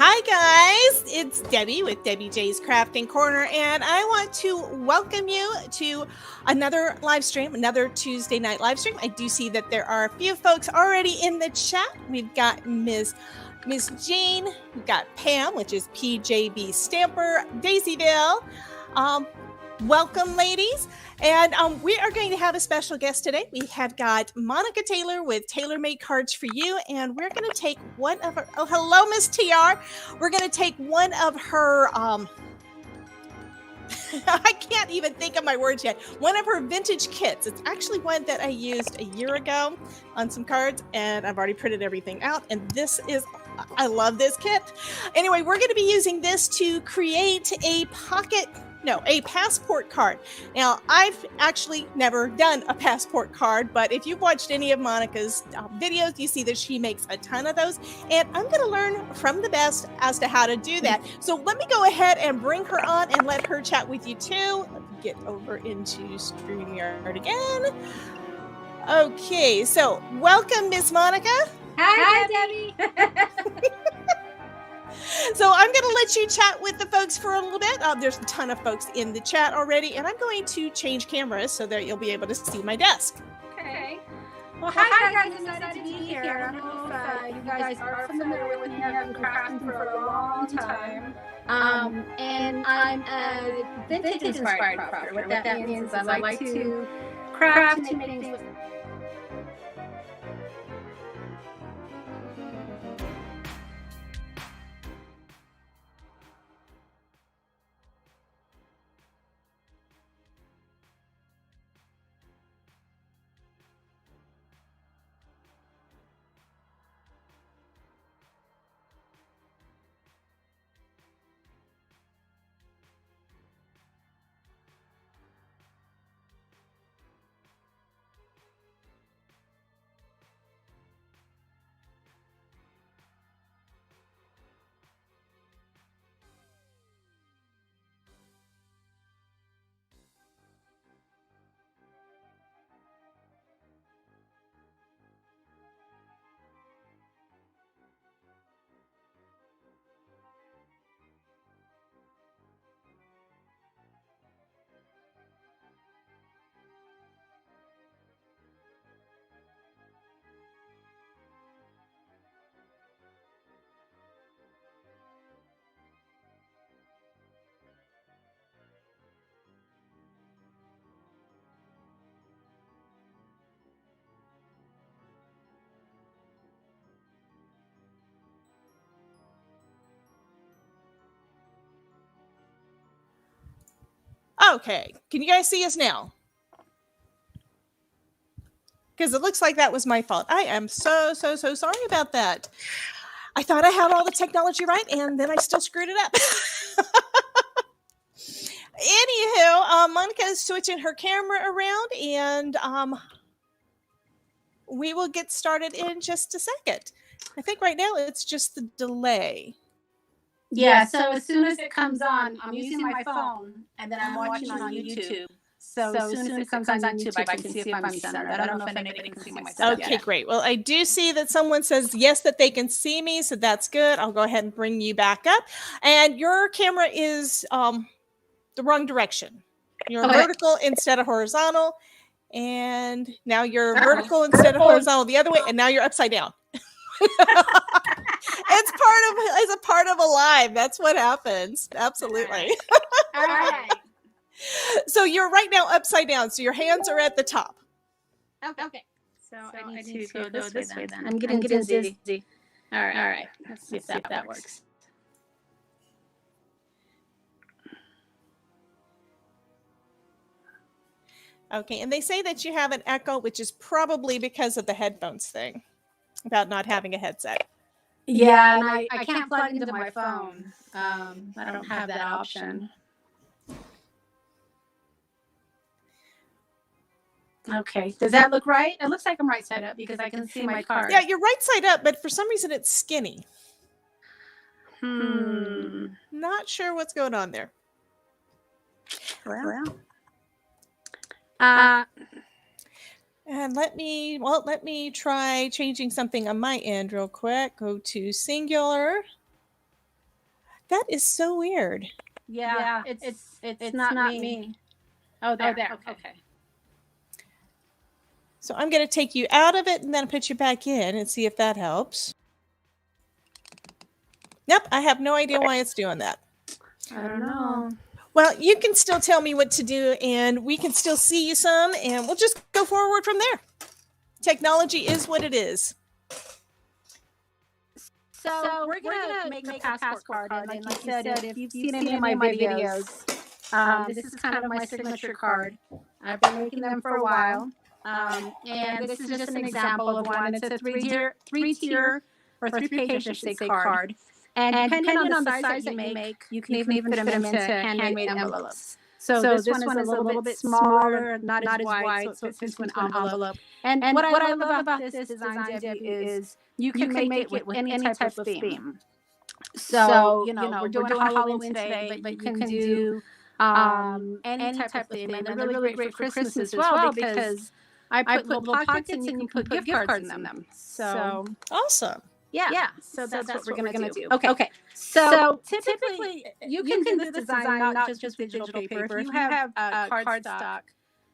Hi guys, it's Debbie with Debbie J's Crafting Corner, and I want to welcome you to another live stream, another Tuesday night live stream. I do see that there are a few folks already in the chat. We've got Miss Jean, we've got Pam, which is PJB Stamper, Daisyville. Welcome, ladies. And we are going to have a special guest today. We have got Monica Taylor with TaylorMadeCards4U, and we're going to take one of her. Oh, hello, Miss TR. We're going to take one of her. I can't even think of my words yet. One of her vintage kits. It's actually one that I used a year ago on some cards, and I've already printed everything out. And this is. I love this kit. Anyway, we're going to be using this to create a passport card. Now, I've actually never done a passport card, but if you've watched any of Monica's videos, you see that she makes a ton of those, and I'm going to learn from the best as to how to do that. So let me go ahead and bring her on and let her chat with you too. Let me get over into StreamYard again. Okay, so welcome, Miss Monica. Hi, Debbie. So I'm going to let you chat with the folks for a little bit. There's a ton of folks in the chat already, and I'm going to change cameras so that you'll be able to see my desk. Okay. Well, hi guys. I'm excited to be here. I don't know if you guys are familiar with me. I've been crafting for a long time. And I'm a vintage-inspired crafter. What that means is I like to craft to make things with Okay, can you guys see us now? Because it looks like that was my fault. I am so sorry about that. I thought I had all the technology right, and then I still screwed it up. Anywho, Monica is switching her camera around, and we will get started in just a second. I think right now it's just the delay. Yeah, so as soon as it comes on, I'm using my phone, and then I'm watching on YouTube. So as soon as it comes on YouTube, I can see if I'm centered. I don't know if anybody can see myself Okay, great. Well, I do see that someone says yes, that they can see me, so that's good. I'll go ahead and bring you back up. And your camera is the wrong direction. You're vertical instead of horizontal. And now you're vertical instead of horizontal the other way, and now you're upside down. It's a part of a live. That's what happens. Absolutely. All right. So you're right now upside down. So your hands are at the top. Okay. So I need to go this way then. I'm getting dizzy. All right. Let's see if that works. Okay, and they say that you have an echo, which is probably because of the headphones thing, about not having a headset. Yeah, and I can't plug into my phone. I don't have that option. Okay, does that look right? It looks like I'm right side up because I can see my card. Yeah, you're right side up, but for some reason it's skinny. Not sure what's going on there. Well. And let me try changing something on my end real quick. Go to singular. That is so weird. Yeah, it's not me. Oh, there. Okay. So I'm going to take you out of it and then put you back in and see if that helps. Nope, I have no idea why it's doing that. I don't know. Well, you can still tell me what to do, and we can still see you some, and we'll just go forward from there. Technology is what it is. So we're gonna make a passport card, and like you said, if you've seen any of my videos, this is kind of my signature card. I've been making them for a while, and this is just an example of one. It's a three-tier or three-page, I should say, card. And depending on the size that you make, you can even fit them into handmade envelopes. So this one is a little bit smaller, not as wide, so it fits into an envelope. And what I love about this design, Debbie, is you can make it with any type of theme. So, we're doing Halloween today, but you can do any type of theme. And they're really great for Christmas as well, because I put little pockets and you can put gift cards in them. So awesome. Yeah. So that's what we're going to do. Okay. So typically, you can do this design not just with digital paper. If you have cardstock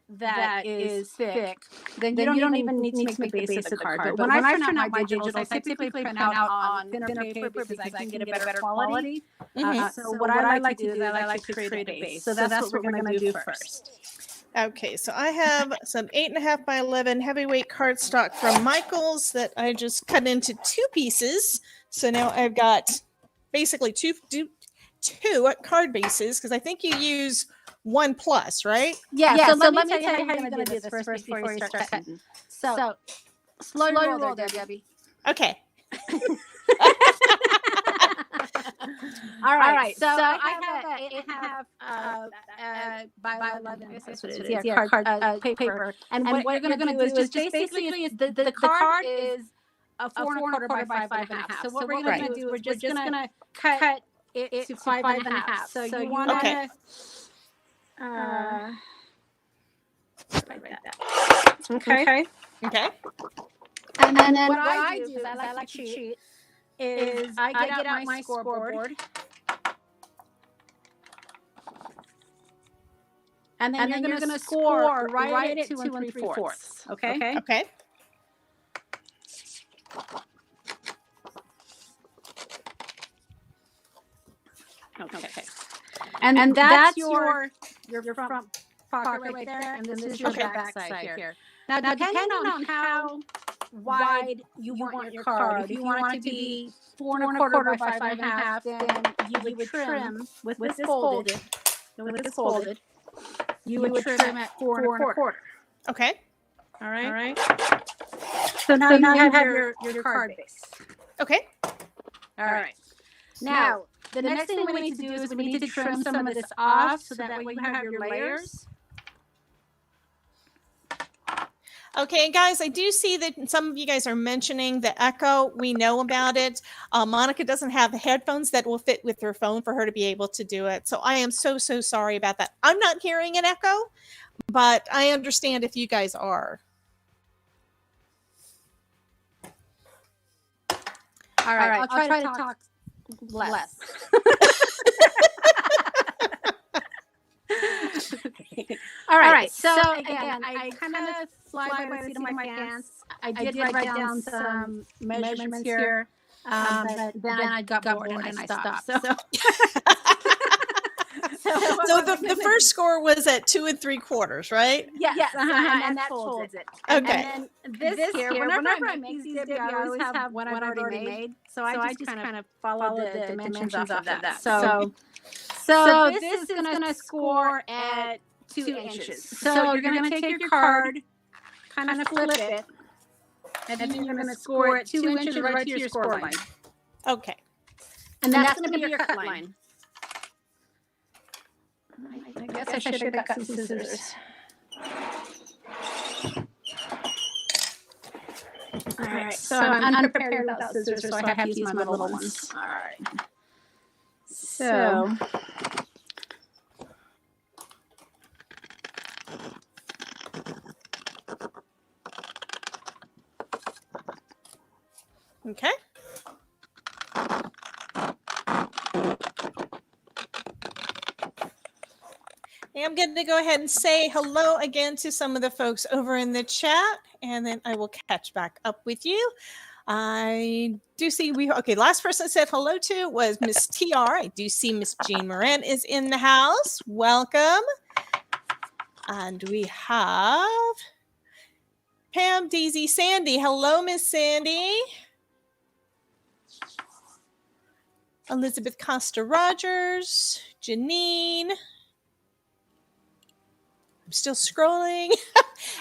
that is thick, then you don't even need to make the base of the card. But when I print out my digitals, I typically print out on thinner paper because I can get a better quality. So what I like to do is I like to create a base. So that's what we're going to do first. Okay, so I have some 8.5 by 11 heavyweight cardstock from Michaels that I just cut into 2 pieces. So now I've got basically two card bases, because I think you use 1 plus, right? Yeah. So let me tell you how you're going to do this first before you start cutting. So slow your roll there, Debbie. Okay. All right. So I have by 11. That's what it is. Yeah, card paper. And what you're going to do is just basically the card is a 4.25 by 5.5. So what we're going to do is we're just going to cut it to 5.5. So you want to like that. Okay. And then what I do is I like to cheat. I get out my scoreboard. And then you're going to score right at 2 3/4. Okay. And that's your front pocket right there. And this is your back side here. Now, depending on how wide you want your card, if you want it to be 4.25 by 5.5, then you would trim with this folded. You would trim at 4.25. Okay. All right. So now you have your card base. Okay. All right. Now, the next thing we need to do is we need to trim some of this off so that way you have your layers. Okay, and guys, I do see that some of you guys are mentioning the echo. We know about it. Monica doesn't have the headphones that will fit with her phone for her to be able to do it. So I am so sorry about that. I'm not hearing an echo, but I understand if you guys are. All right. I'll try to talk less. All right. So again, I kind of fly by the seat of my pants. I did write down some measurements here, but then I got bored and I stopped. So the first score was at 2 3/4, right? Yes. And that folds it. Okay. And then this here, whenever I make these, Debbie, I always have one I've already made. So I just kind of follow the dimensions off of that. So this is going to score at 2 inches. So you're going to take your card, kind of flip it, and then you're going to score at 2 inches right to your score line. Okay. And that's going to be your cut line. I guess I should have got some scissors. All right. So I'm unprepared without scissors, so I have to use my little ones. All right. So. Okay. I'm going to go ahead and say hello again to some of the folks over in the chat, and then I will catch back up with you. I do see last person I said hello to was Miss TR. I do see Miss Jean Moran is in the house. Welcome. And we have Pam, Daisy, Sandy. Hello, Miss Sandy. Elizabeth Costa Rogers, Janine. I'm still scrolling.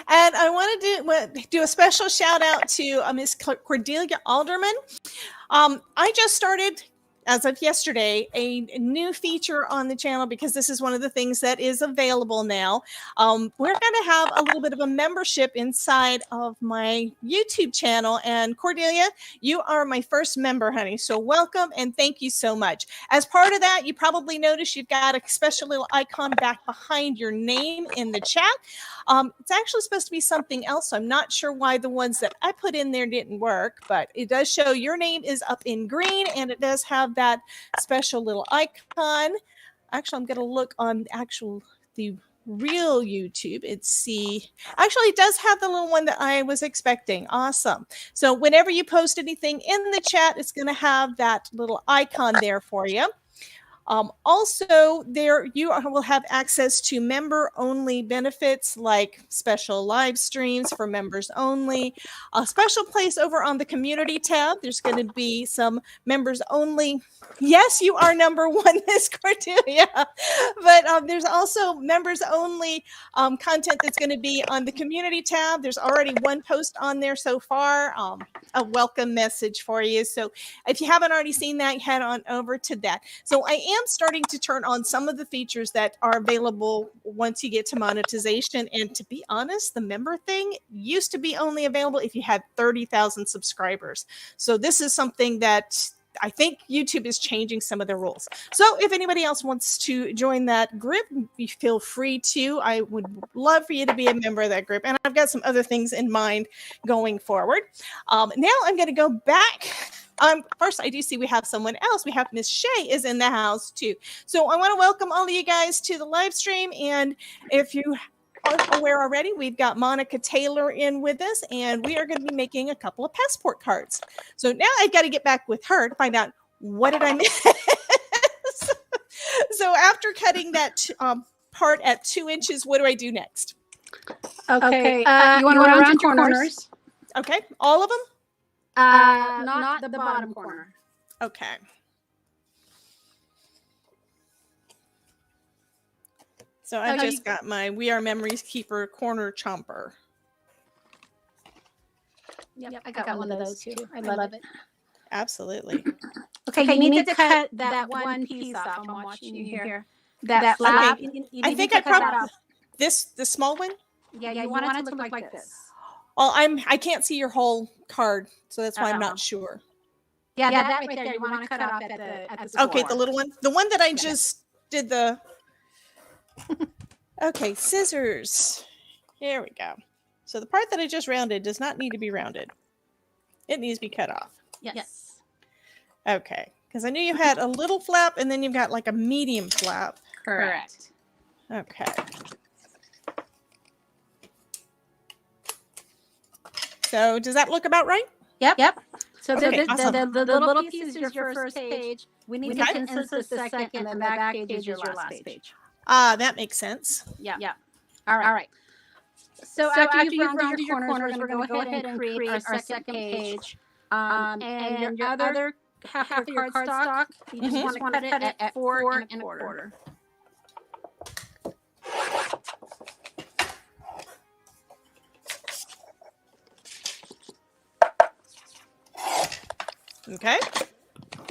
And I want to do a special shout out to Miss Cordelia Alderman. I just started, as of yesterday, a new feature on the channel because this is one of the things that is available now. We're going to have a little bit of a membership inside of my YouTube channel. And Cordelia, you are my first member, honey. So welcome and thank you so much. As part of that, you probably noticed you've got a special little icon back behind your name in the chat. It's actually supposed to be something else. So I'm not sure why the ones that I put in there didn't work, but it does show your name is up in green and it does have that special little icon. Actually, I'm going to look on the real YouTube and see. Actually, it does have the little one that I was expecting. Awesome. So whenever you post anything in the chat, it's going to have that little icon there for you. Also, there you will have access to member-only benefits like special live streams for members only. A special place over on the community tab. There's going to be some members-only. Yes, you are number one, Miss Cordelia. But there's also members-only content that's going to be on the community tab. There's already one post on there so far. A welcome message for you. So if you haven't already seen that, head on over to that. So I am starting to turn on some of the features that are available once you get to monetization. And to be honest, the member thing used to be only available if you had 30,000 subscribers. So this is something that I think YouTube is changing some of the rules. So if anybody else wants to join that group, you feel free to. I would love for you to be a member of that group. And I've got some other things in mind going forward. Now I'm going to go back. First, I do see we have someone else. We have Miss Shay is in the house too. So I want to welcome all of you guys to the live stream. And if you are aware already, we've got Monica Taylor in with us, and we are going to be making a couple of passport cards. So now I've got to get back with her to find out what did I miss. So after cutting that part at 2 inches, what do I do next? Okay. You want to round your corners. Okay. All of them? Not the bottom corner. Okay. So I just got my We Are Memories Keeper corner chomper. Yep, I got one of those too. I love it. Absolutely. Okay, you need to cut that one piece off. I'm watching you here. That flap. I think I probably the small one. Yeah, you want it to look like this. Well, I can't see your whole card, so that's why I'm not sure. Yeah, that right there. You want to cut off at the Okay, the little one, the one that I just did the. Okay, scissors. There we go. So the part that I just rounded does not need to be rounded. It needs to be cut off. Yes. Okay, because I knew you had a little flap and then you've got like a medium flap. Correct. Okay. So does that look about right? Yep. So Okay, the little piece is your first page. We need to insert the second, and the back page is your last page. That makes sense. Yeah. All right. So after you've rounded your corners, we're going to go ahead and create our second page. And your other half of your cardstock, you just want to cut it at 4 1/4. Okay.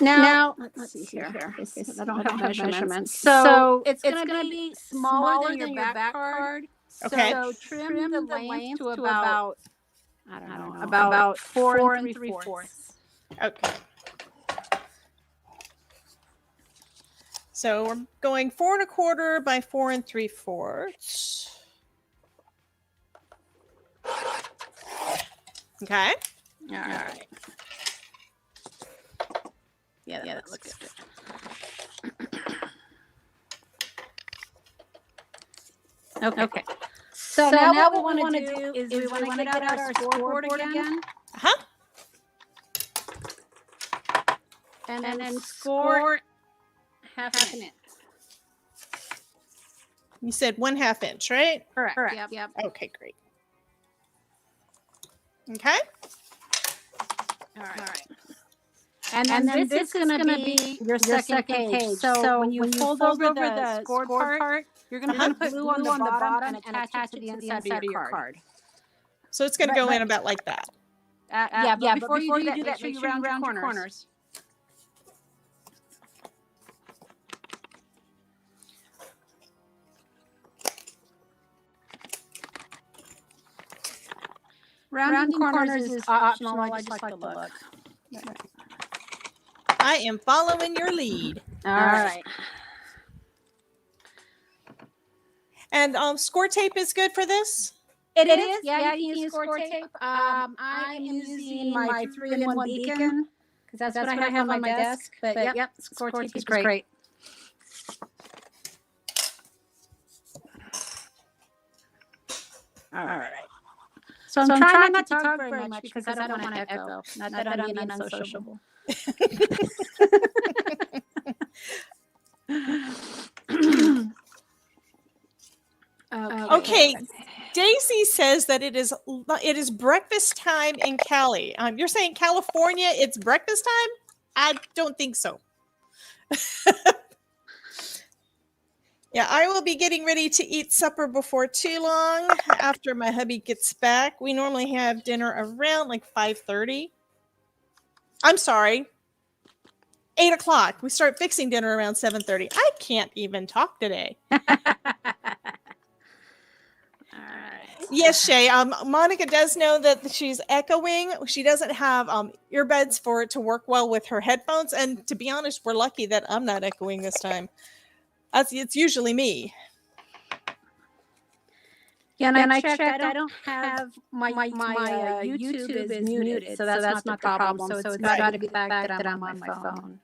Now let's see here. I don't have measurements. So it's going to be smaller than your back card. Okay. So trim the length to about, I don't know, about 4 3/4. Okay. So we're going 4 1/4 by 4 3/4. Okay. All right. Yeah, that looks good. Okay. So now what we want to do is we want to get out our scoreboard again. Uh-huh. And then score half an inch. You said 1/2 inch, right? Correct. Yep. Okay, great. Okay. All right. And then this is going to be your second page. So when you fold over the scored part, you're going to put glue on the bottom and attach it to the inside of your card. So it's going to go in about like that. Yeah, but before you do that, make sure you round your corners. Rounding corners is optional. I just like the look. I am following your lead. All right. And score tape is good for this? It is. Yeah, you can use score tape. I am using my 3-in-1 beacon because that's what I have on my desk. But yep, score tape is great. All right. So I'm trying not to talk very much because I don't want to echo. Not that I'm being unsociable. Okay. Daisy says that it is breakfast time in Cali. You're saying California, it's breakfast time? I don't think so. Yeah, I will be getting ready to eat supper before too long after my hubby gets back. We normally have dinner around like 5:30. I'm sorry, 8 o'clock. We start fixing dinner around 7:30. I can't even talk today. Yes, Shay. Monica does know that she's echoing. She doesn't have earbuds for it to work well with her headphones. And to be honest, we're lucky that I'm not echoing this time. It's usually me. Yeah, and I checked. I don't have my YouTube is muted, so that's not the problem. So it's got to be the fact that I'm on my phone.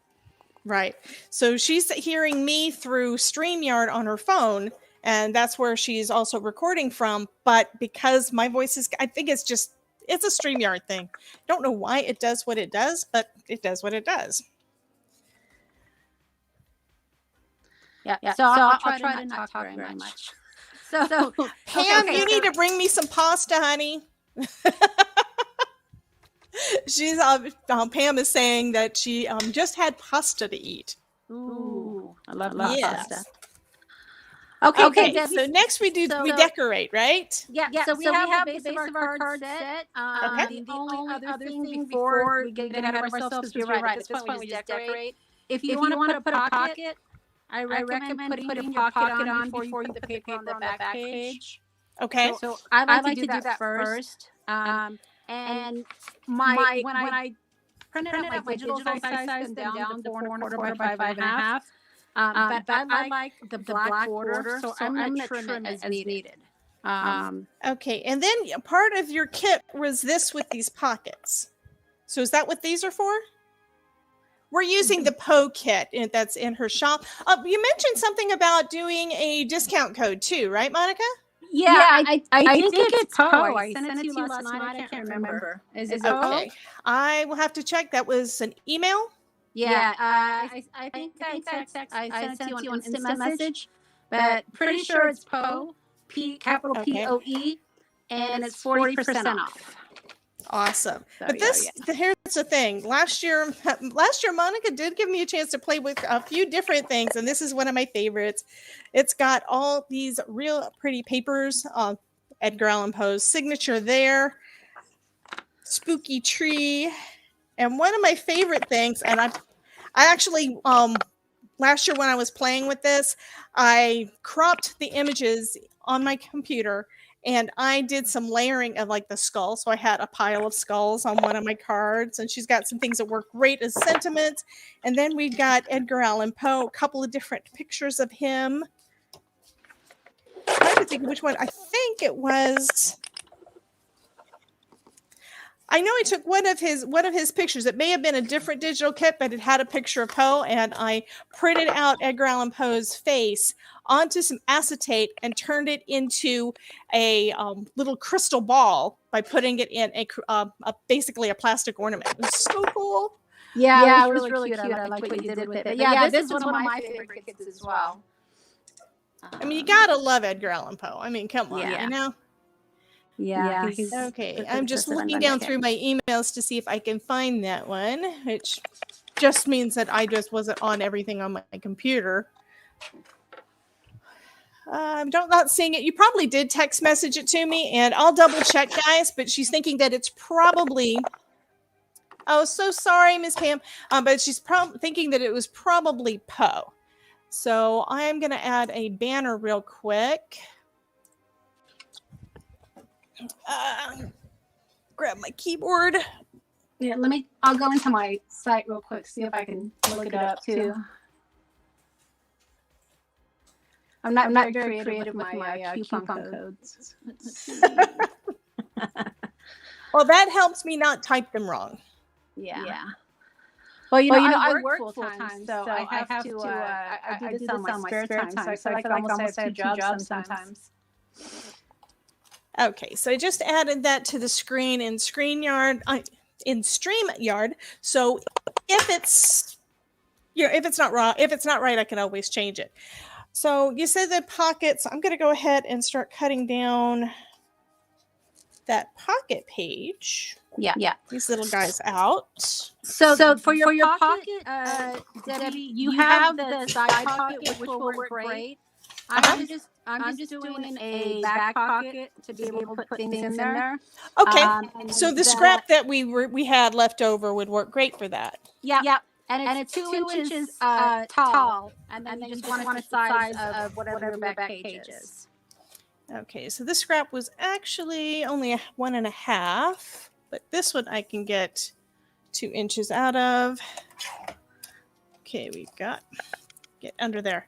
Right. So she's hearing me through StreamYard on her phone, and that's where she's also recording from. But because my voice is, I think it's a StreamYard thing. Don't know why it does what it does, but it does what it does. Yeah. So I'll try to not talk very much. So Pam, you need to bring me some pasta, honey. Pam is saying that she just had pasta to eat. Ooh, I love pasta. Okay. So next we decorate, right? Yeah. So we have the base of our card set. The only other thing before we get ahead of ourselves, because you're right. At this point, we just decorate. If you want to put a pocket, I recommend putting your pocket on before you put the paper on the back page. Okay. So I like to do that first. And when I printed out my digital size them down to 4.25 by 5.5. But I like the black border, so I'm going to trim it as needed. Okay. And then part of your kit was this with these pockets. So is that what these are for? We're using the Poe kit that's in her shop. You mentioned something about doing a discount code too, right, Monica? Yeah, I think it's Poe. I sent it to you last night. I can't remember. Is it Poe? I will have to check. That was an email? Yeah, I think I sent it to you on instant message, but pretty sure it's Poe, capital Poe, and it's 40% off. Awesome. So, but here's the thing. Last year, Monica did give me a chance to play with a few different things, and this is one of my favorites. It's got all these real pretty papers. Edgar Allan Poe's signature there. Spooky tree. And one of my favorite things, and I actually, last year when I was playing with this, I cropped the images on my computer and I did some layering of like the skull. So I had a pile of skulls on one of my cards, and she's got some things that work great as sentiments. And then we've got Edgar Allan Poe, a couple of different pictures of him. I'm trying to think which one. I think it was I know I took one of his pictures. It may have been a different digital kit, but it had a picture of Poe, and I printed out Edgar Allan Poe's face onto some acetate and turned it into a little crystal ball by putting it in basically a plastic ornament. It was so cool. Yeah, it was really cute. I like what you did with it. But yeah, this is one of my favorite kits as well. I mean, you gotta love Edgar Allan Poe. I mean, come on, you know. Yeah. Okay, I'm just looking down through my emails to see if I can find that one, which just means that I just wasn't on everything on my computer. I'm not seeing it. You probably did text message it to me, and I'll double check, guys. But she's thinking that it's probably. Oh, so sorry, Miss Pam. But she's thinking that it was probably Poe. So I'm going to add a banner real quick. Grab my keyboard. Yeah, I'll go into my site real quick, see if I can look it up too. I'm not very creative with my coupon codes. Let's see. Well, that helps me not type them wrong. Yeah. Well, I work full time, so I have to. I do this on my spare time, so I feel like I almost have two jobs sometimes. Okay, so I just added that to the screen in StreamYard. So if it's not right, I can always change it. So you said the pockets. I'm going to go ahead and start cutting down that pocket page. Yeah. These little guys out. So for your pocket, Debbie, you have the side pocket, which will work great. I'm just doing a back pocket to be able to put things in there. Okay. So the scrap that we had left over would work great for that. Yeah. And it's 2 inches tall, and then you just want the size of whatever your back page is. Okay, so this scrap was actually only 1.5, but this one I can get 2 inches out of. Okay, get under there.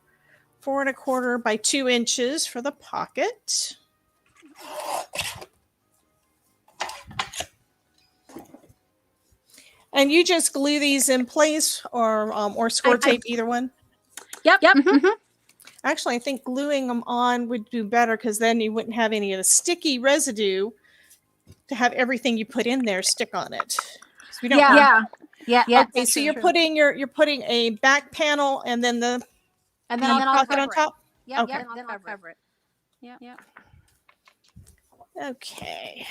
4 1/4 by 2 inches for the pocket. And you just glue these in place or score tape either one? Yep. Mm-hmm. Actually, I think gluing them on would do better because then you wouldn't have any of the sticky residue to have everything you put in there stick on it. So we don't Yeah. Okay, so you're putting a back panel and then the pocket on top? Yeah, okay. Then I'll cover it. Yeah. Okay.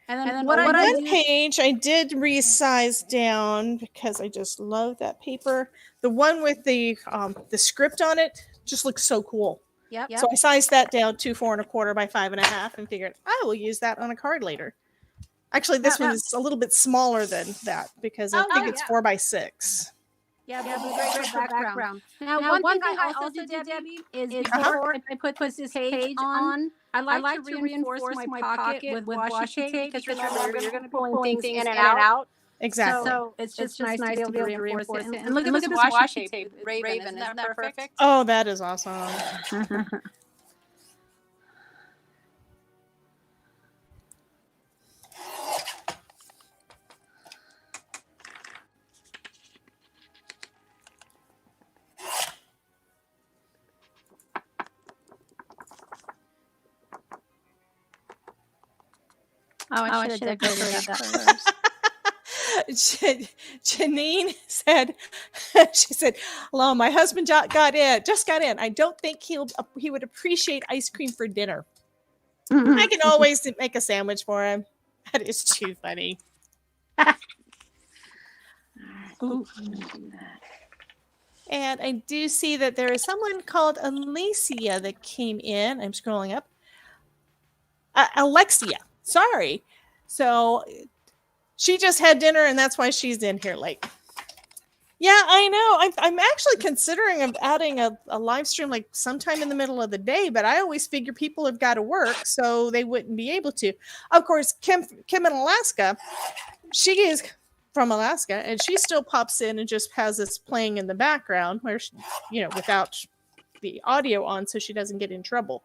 And then one page I did resize down because I just love that paper. The one with the script on it just looks so cool. Yep. So I sized that down to 4 1/4 by 5.5 and figured I will use that on a card later. Actually, this one is a little bit smaller than that because I think it's 4 by 6. Yeah, great background. Now, one thing I also did, Debbie, is before I put this page on, I like to reinforce my pocket with washi tape because remember, you're going to be pulling things in and out. Exactly. So it's just nice to be able to reinforce it. And look at this washi tape, Raven. Isn't that perfect? Oh, that is awesome. I should have decorated that first. Janine said, she said, hello, my husband just got in. I don't think he would appreciate ice cream for dinner. Mm-hmm. I can always make a sandwich for him. That is too funny. Ooh. And I do see that there is someone called Alicia that came in. I'm scrolling up. Alexia. Sorry. So she just had dinner and that's why she's in here late. Yeah, I know. I'm actually considering of adding a live stream like sometime in the middle of the day, but I always figure people have got to work, so they wouldn't be able to. Of course, Kim in Alaska, she is from Alaska, and she still pops in and just has this playing in the background where, without the audio on so she doesn't get in trouble.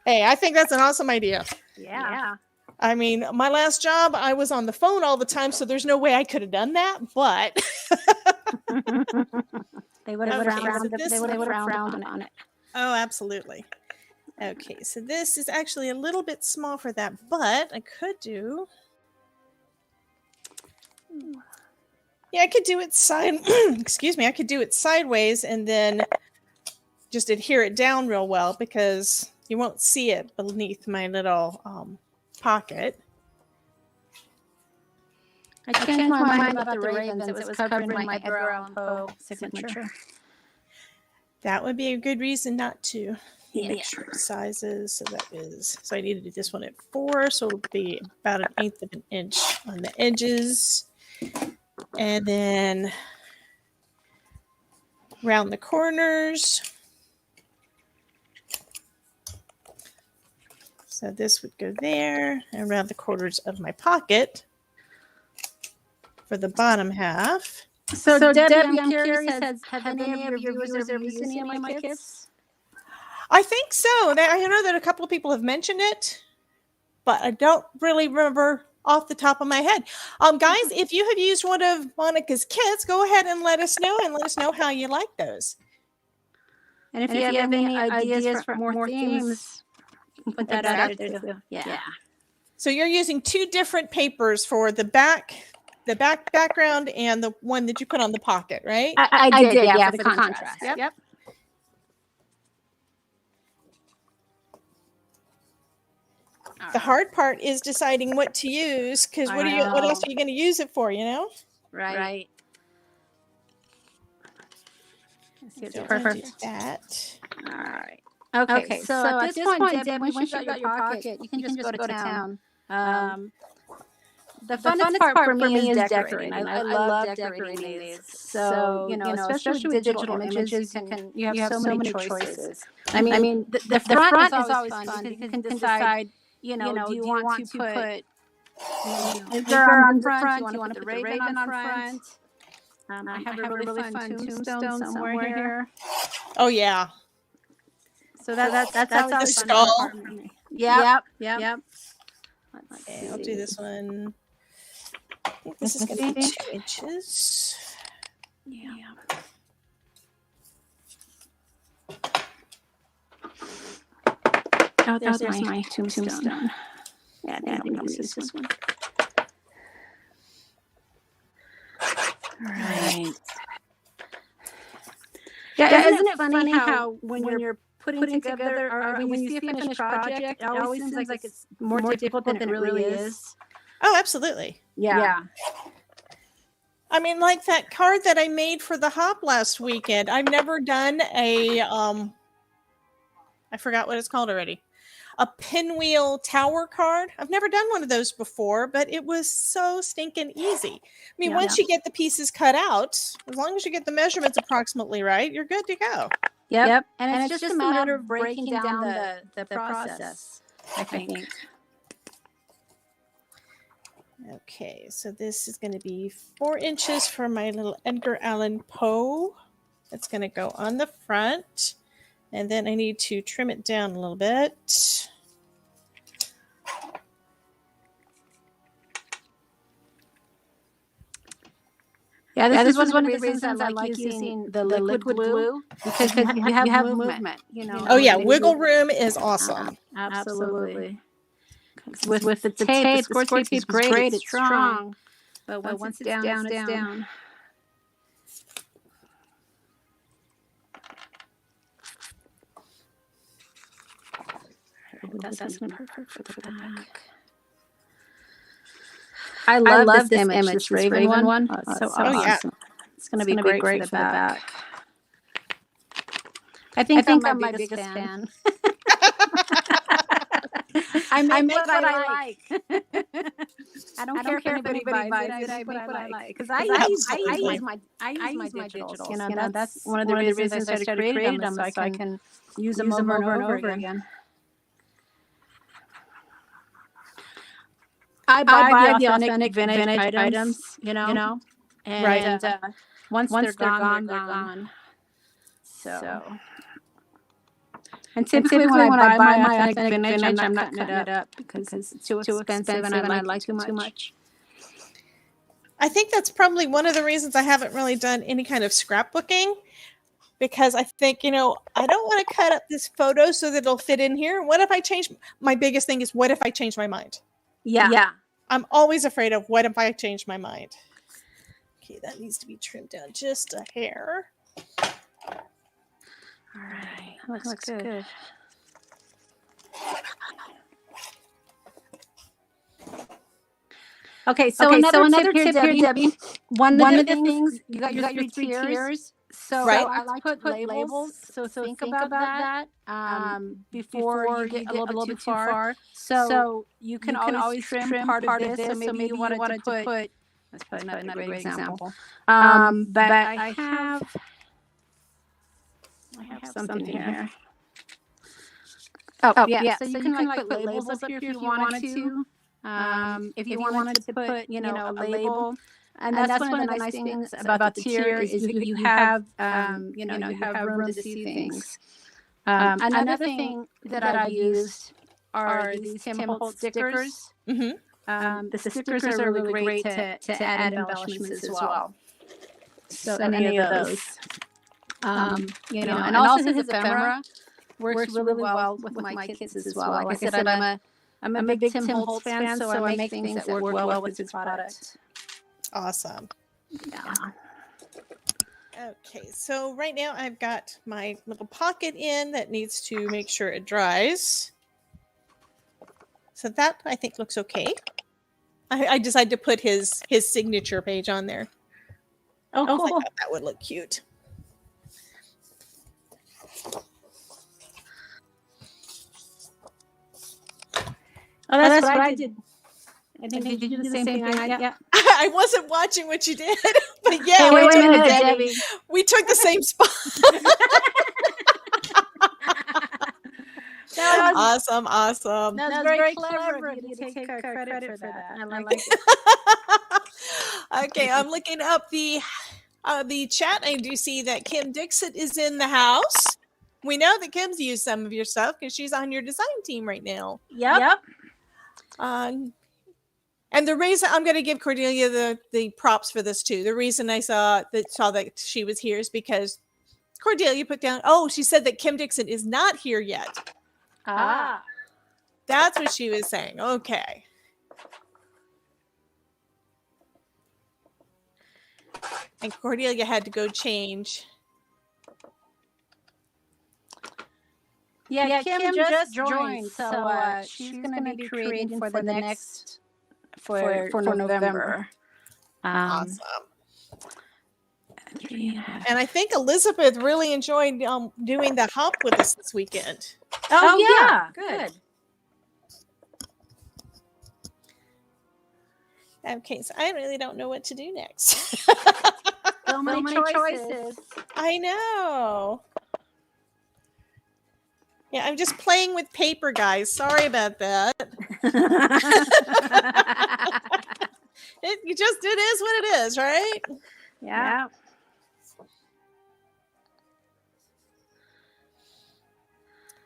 Hey, I think that's an awesome idea. Yeah. I mean, my last job, I was on the phone all the time, so there's no way I could have done that, but They would have frowned on it. Oh, absolutely. Okay, so this is actually a little bit small for that, but I could do... Yeah, I could do it excuse me, I could do it sideways and then just adhere it down real well because you won't see it beneath my little pocket. I changed my mind about the ravens. It was covering my Edgar Allan Poe signature. That would be a good reason not to. Make sure sizes. So I need to do this one at 4, so it'll be about 1/8 of an inch on the edges. And then round the corners. So this would go there and around the corners of my pocket for the bottom half. So Debbie, I'm curious, have any of your viewers ever used any of my kits? I think so. I know that a couple of people have mentioned it, but I don't really remember off the top of my head. Guys, if you have used one of Monica's kits, go ahead and let us know how you like those. And if you have any ideas for more themes, put that out there too. Yeah. So you're using 2 different papers for the background and the one that you put on the pocket, right? I did, for the contrast. Yep. The hard part is deciding what to use, because what else are you going to use it for, you know? Right. So Perfect. That. All right. Okay. So at this point, Debbie, once you got your pocket, you can just go to town. The funnest part for me is decorating. I love decorating these. So, especially with digital images, you have so many choices. I mean, the front is always fun. You can decide, do you want to put Edgar on the front? Do you want to put the Raven on front? I have a really fun tombstone somewhere here. Oh, yeah. So that's always the fun skull. part for me. Yep. Okay, I'll do this one. I think this is going to be 2 inches. Yeah. Oh, there's my tombstone. Yeah, I think I'll use this one. Right. Yeah, isn't it funny how when you're putting together, or when you see a finished project, it always seems like it's more difficult than it really is. Oh, absolutely. Yeah. I mean, like that card that I made for the hop last weekend. I've never done a, I forgot what it's called already. A pinwheel tower card. I've never done one of those before, but it was so stinking easy. I mean, once you get the pieces cut out, as long as you get the measurements approximately right, you're good to go. Yep. And it's just a matter of breaking down the process, I think. Okay, so this is going to be 4 inches for my little Edgar Allan Poe. That's going to go on the front. And then I need to trim it down a little bit. Yeah, this is one of the reasons I like using the liquid glue, because you have movement, Oh yeah, wiggle room is awesome. Absolutely. With the tape, the score tape is great, it's strong, but once it's down, it's down. That's perfect for the back. I love this image, this Raven one. Oh, it's so awesome. Yeah. It's going to be great for the back. I think I'm my biggest fan. I make what I like. I don't care if anybody buys it. I make what I like, because I use my digitals. That's one of the reasons I started creating them, so I can use them over and over again. I buy the authentic vintage items, and once they're gone, they're gone. So And typically when I buy my authentic vintage, I'm not cutting it up because it's too expensive and I like it too much. I think that's probably one of the reasons I haven't really done any kind of scrapbooking, because I think, I don't want to cut up this photo so that it'll fit in here. What if I change? My biggest thing is, what if I change my mind? Yeah. I'm always afraid of, what if I change my mind? Okay, that needs to be trimmed down just a hair. All right, that looks good. Okay, so another tip here, Debbie. One of the things, you got your three tiers. So Right. I like to put labels. So think about that before you get a little bit too far. So you can always trim part of this. So maybe you wanted to put. Let's put another great example. But I have something here. Oh yeah. So you can like put labels up here if you wanted to. If you wanted to put, a label. And that's one of the nice things about the tier is you have, you have room to see things. Another thing that I've used are these Tim Holtz stickers. Mm-hmm. The stickers are really great to add embellishments as well. So any of those. And also his ephemera works really well with my kids as well. Like I said, I'm a big Tim Holtz fan, so I make things that work well with his product. Awesome. Yeah. Okay, so right now I've got my little pocket in that needs to make sure it dries. So that, I think, looks okay. I decided to put his signature page on there. Oh, cool. I thought that would look cute. Oh, that's what I did. I think did you do the same thing? Yeah. I wasn't watching what you did, but yeah. Hey, wait a minute, Debbie. We took the same spot. Awesome. That's very clever of you to take credit for that. I like it. Okay, I'm looking up the chat. I do see that Kim Dixon is in the house. We know that Kim's used some of your stuff because she's on your design team right now. Yep. And the reason I'm going to give Cordelia the props for this too. The reason I saw that she was here is because Cordelia put down, she said that Kim Dixon is not here yet. Ah. That's what she was saying. Okay. And Cordelia had to go change. Yeah, Kim just joined, so she's going to be creating for the next for November. Awesome. And I think Elizabeth really enjoyed doing the hop with us this weekend. Oh yeah, good. Okay, so I really don't know what to do next. So many choices. I know. Yeah, I'm just playing with paper, guys. Sorry about that. It is what it is, right? Yeah.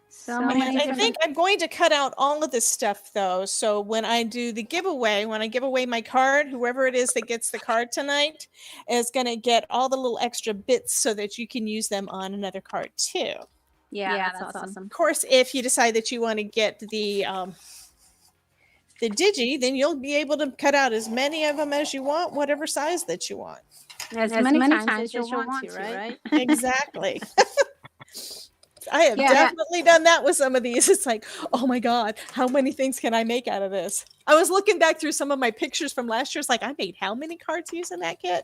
So many. I think I'm going to cut out all of this stuff, though. So when I do the giveaway, when I give away my card, whoever it is that gets the card tonight is going to get all the little extra bits so that you can use them on another card, too. Yeah, that's awesome. Of course, if you decide that you want to get the digi, then you'll be able to cut out as many of them as you want, whatever size that you want. As many times as you'll want to, right? Exactly. I have definitely done that with some of these. It's like, oh my God, how many things can I make out of this? I was looking back through some of my pictures from last year. It's like, I made how many cards using that kit?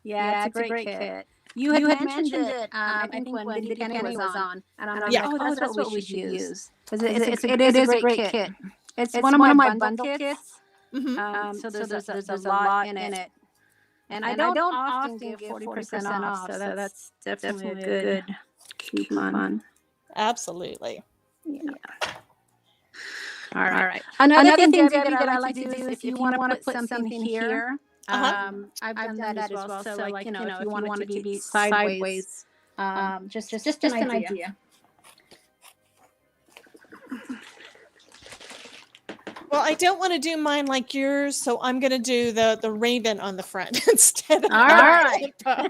Yeah, it's a great kit. You had mentioned it, I think when Vindy Kenny was on. And I'm like, that's what we should use. Because it is a great kit. It's one of my bundle kits. Mm-hmm. So there's a lot in it. And I don't often give 40% off, so that's definitely a good coupon. Absolutely. Yeah. All right. Another thing, Debbie, that I like to do is if you want to put something here, I've done that as well. So, like, if you want it to be sideways, just an idea. Well, I don't want to do mine like yours, so I'm going to do the raven on the front instead of All right. bow.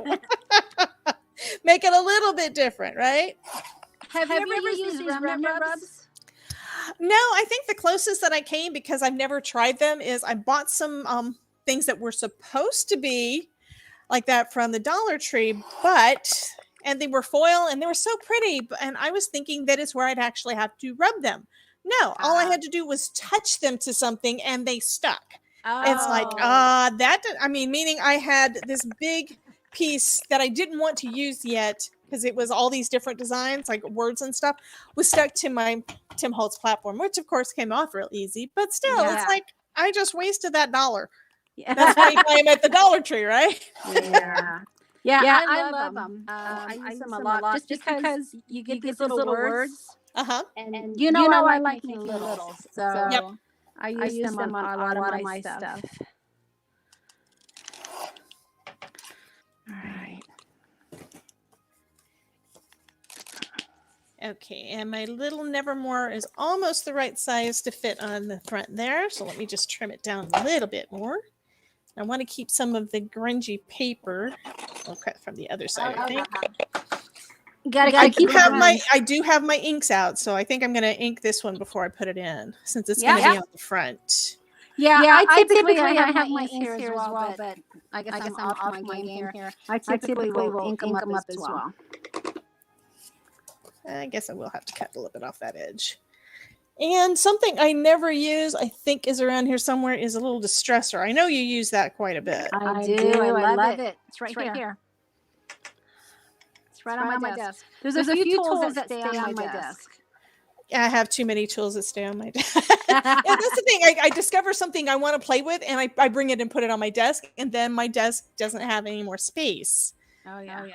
Make it a little bit different, right? Have you ever used these remnant rubs? No, I think the closest that I came, because I've never tried them, is I bought some things that were supposed to be like that from the Dollar Tree, and they were foil and they were so pretty. And I was thinking that is where I'd actually have to rub them. No, all I had to do was touch them to something and they stuck. Oh. It's like, meaning I had this big piece that I didn't want to use yet because it was all these different designs, like words and stuff, was stuck to my Tim Holtz platform, which of course came off real easy. But still, it's like I just wasted that $1. Yeah. That's why you buy them at the Dollar Tree, right? Yeah, I love them. I use them a lot just because you get these little words. And you know I like making littles. So I use them on a lot of my stuff. All right. Okay, and my little Nevermore is almost the right size to fit on the front there. So let me just trim it down a little bit more. I want to keep some of the grungy paper. I'll cut from the other side, I think. I do have my inks out, so I think I'm going to ink this one before I put it in, since it's going to be on the front. Yeah, I typically have my inks here as well, but I guess I'm off my game here. I typically will ink them up as well. I guess I will have to cut a little bit off that edge. And something I never use, I think is around here somewhere, is a little distressor. I know you use that quite a bit. I do. I love it. It's right here. It's right on my desk. There's a few tools that stay on my desk. I have too many tools that stay on my desk. Yeah, that's the thing. I discover something I want to play with, and I bring it and put it on my desk, and then my desk doesn't have any more space. Oh, yeah.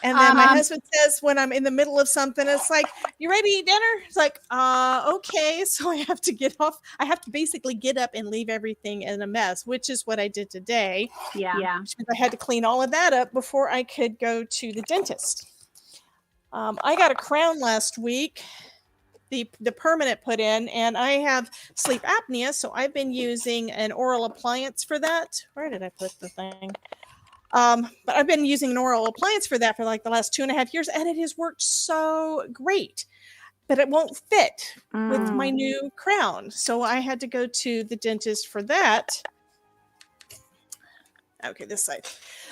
And then my husband says when I'm in the middle of something, it's like, you ready to eat dinner? It's like, okay. So I have to get off. I have to basically get up and leave everything in a mess, which is what I did today. Yeah. I had to clean all of that up before I could go to the dentist. I got a crown last week, the permanent put in, and I have sleep apnea. So I've been using an oral appliance for that. Where did I put the thing? But I've been using an oral appliance for that for like the last 2.5 years, and it has worked so great, but it won't fit with my new crown. So I had to go to the dentist for that. Okay, this side.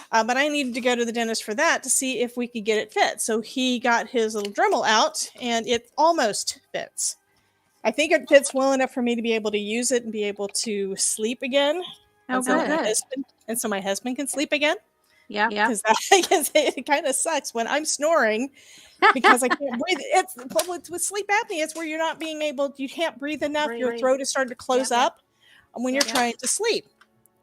But I needed to go to the dentist for that to see if we could get it fit. So he got his little Dremel out, and it almost fits. I think it fits well enough for me to be able to use it and be able to sleep again. And so my husband can sleep again. Yeah. Because it kind of sucks when I'm snoring because I can't breathe. It's with sleep apnea, it's where you're not being able, you can't breathe enough. Your throat is starting to close up when you're trying to sleep.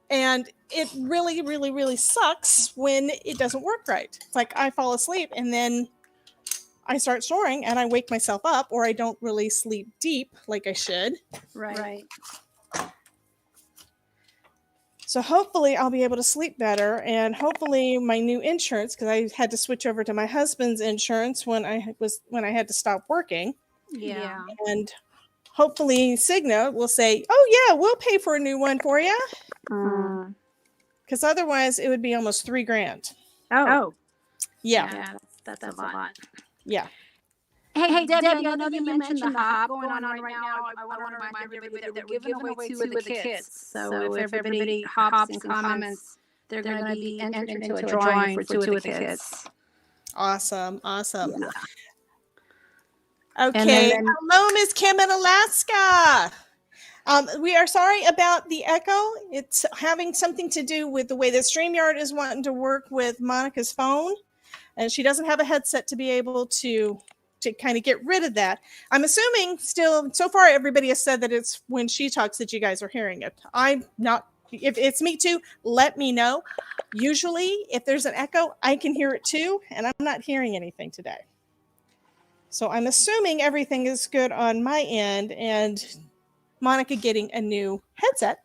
And it really, really, really sucks when it doesn't work right. It's like I fall asleep and then I start snoring and I wake myself up, or I don't really sleep deep like I should. Right. So hopefully I'll be able to sleep better, and hopefully my new insurance, because I had to switch over to my husband's insurance when I had to stop working. Yeah. And hopefully Cigna will say, "Oh yeah, we'll pay for a new one for you." Because otherwise it would be almost $3,000. Oh. Yeah. That's a lot. Yeah. Hey, Debbie, I know that you mentioned the hop going on right now. I want to remind everybody that we're giving away 2 of the kits. So if everybody hops and comments, they're going to be entered into a drawing for 2 of the kits. Awesome. Yeah. Okay. Hello, Miss Kim in Alaska. We are sorry about the echo. It's having something to do with the way that StreamYard is wanting to work with Monica's phone, and she doesn't have a headset to be able to kind of get rid of that. I'm assuming still, so far, everybody has said that it's when she talks that you guys are hearing it. I'm not, if it's me too, let me know. Usually, if there's an echo, I can hear it too, and I'm not hearing anything today. So I'm assuming everything is good on my end, and Monica getting a new headset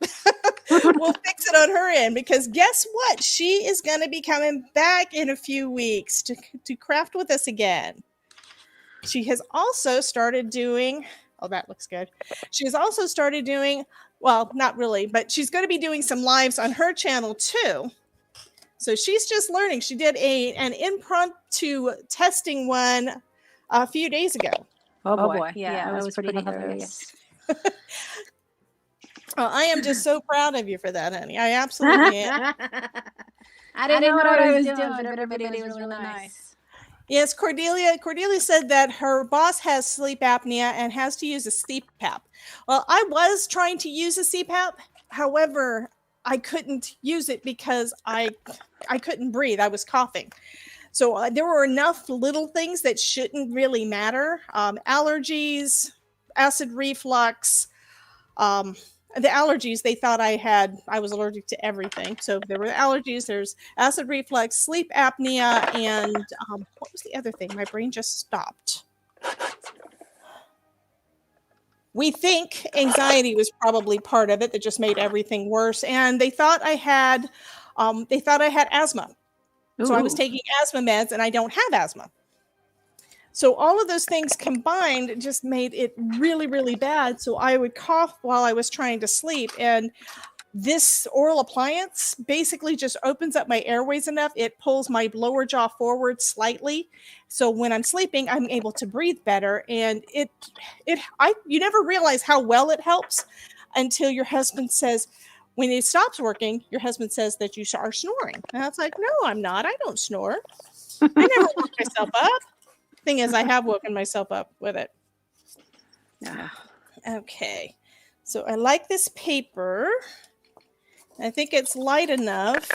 will fix it on her end, because guess what? She is going to be coming back in a few weeks to craft with us again. She has also started doing Oh, that looks good. She's also started doing, well, not really, but she's going to be doing some lives on her channel too. So she's just learning. She did an impromptu testing one a few days ago. Oh boy. Yeah, that was pretty hilarious. Oh, I am just so proud of you for that, honey. I absolutely am. I didn't know what I was doing, but everybody was really nice. Yes, Cordelia said that her boss has sleep apnea and has to use a CPAP. Well, I was trying to use a CPAP. However, I couldn't use it because I couldn't breathe. I was coughing. So there were enough little things that shouldn't really matter. Allergies, acid reflux, the allergies, they thought I was allergic to everything. So there were allergies, there's acid reflux, sleep apnea, and what was the other thing? My brain just stopped. We think anxiety was probably part of it that just made everything worse. And they thought I had asthma. Ooh. So I was taking asthma meds and I don't have asthma. So all of those things combined just made it really, really bad. So I would cough while I was trying to sleep. And this oral appliance basically just opens up my airways enough. It pulls my lower jaw forward slightly. So when I'm sleeping, I'm able to breathe better. And you never realize how well it helps until your husband says, when it stops working, your husband says that you are snoring. And I was like, no, I'm not. I don't snore. I never woke myself up. Thing is, I have woken myself up with it. Yeah. Okay. So I like this paper. I think it's light enough.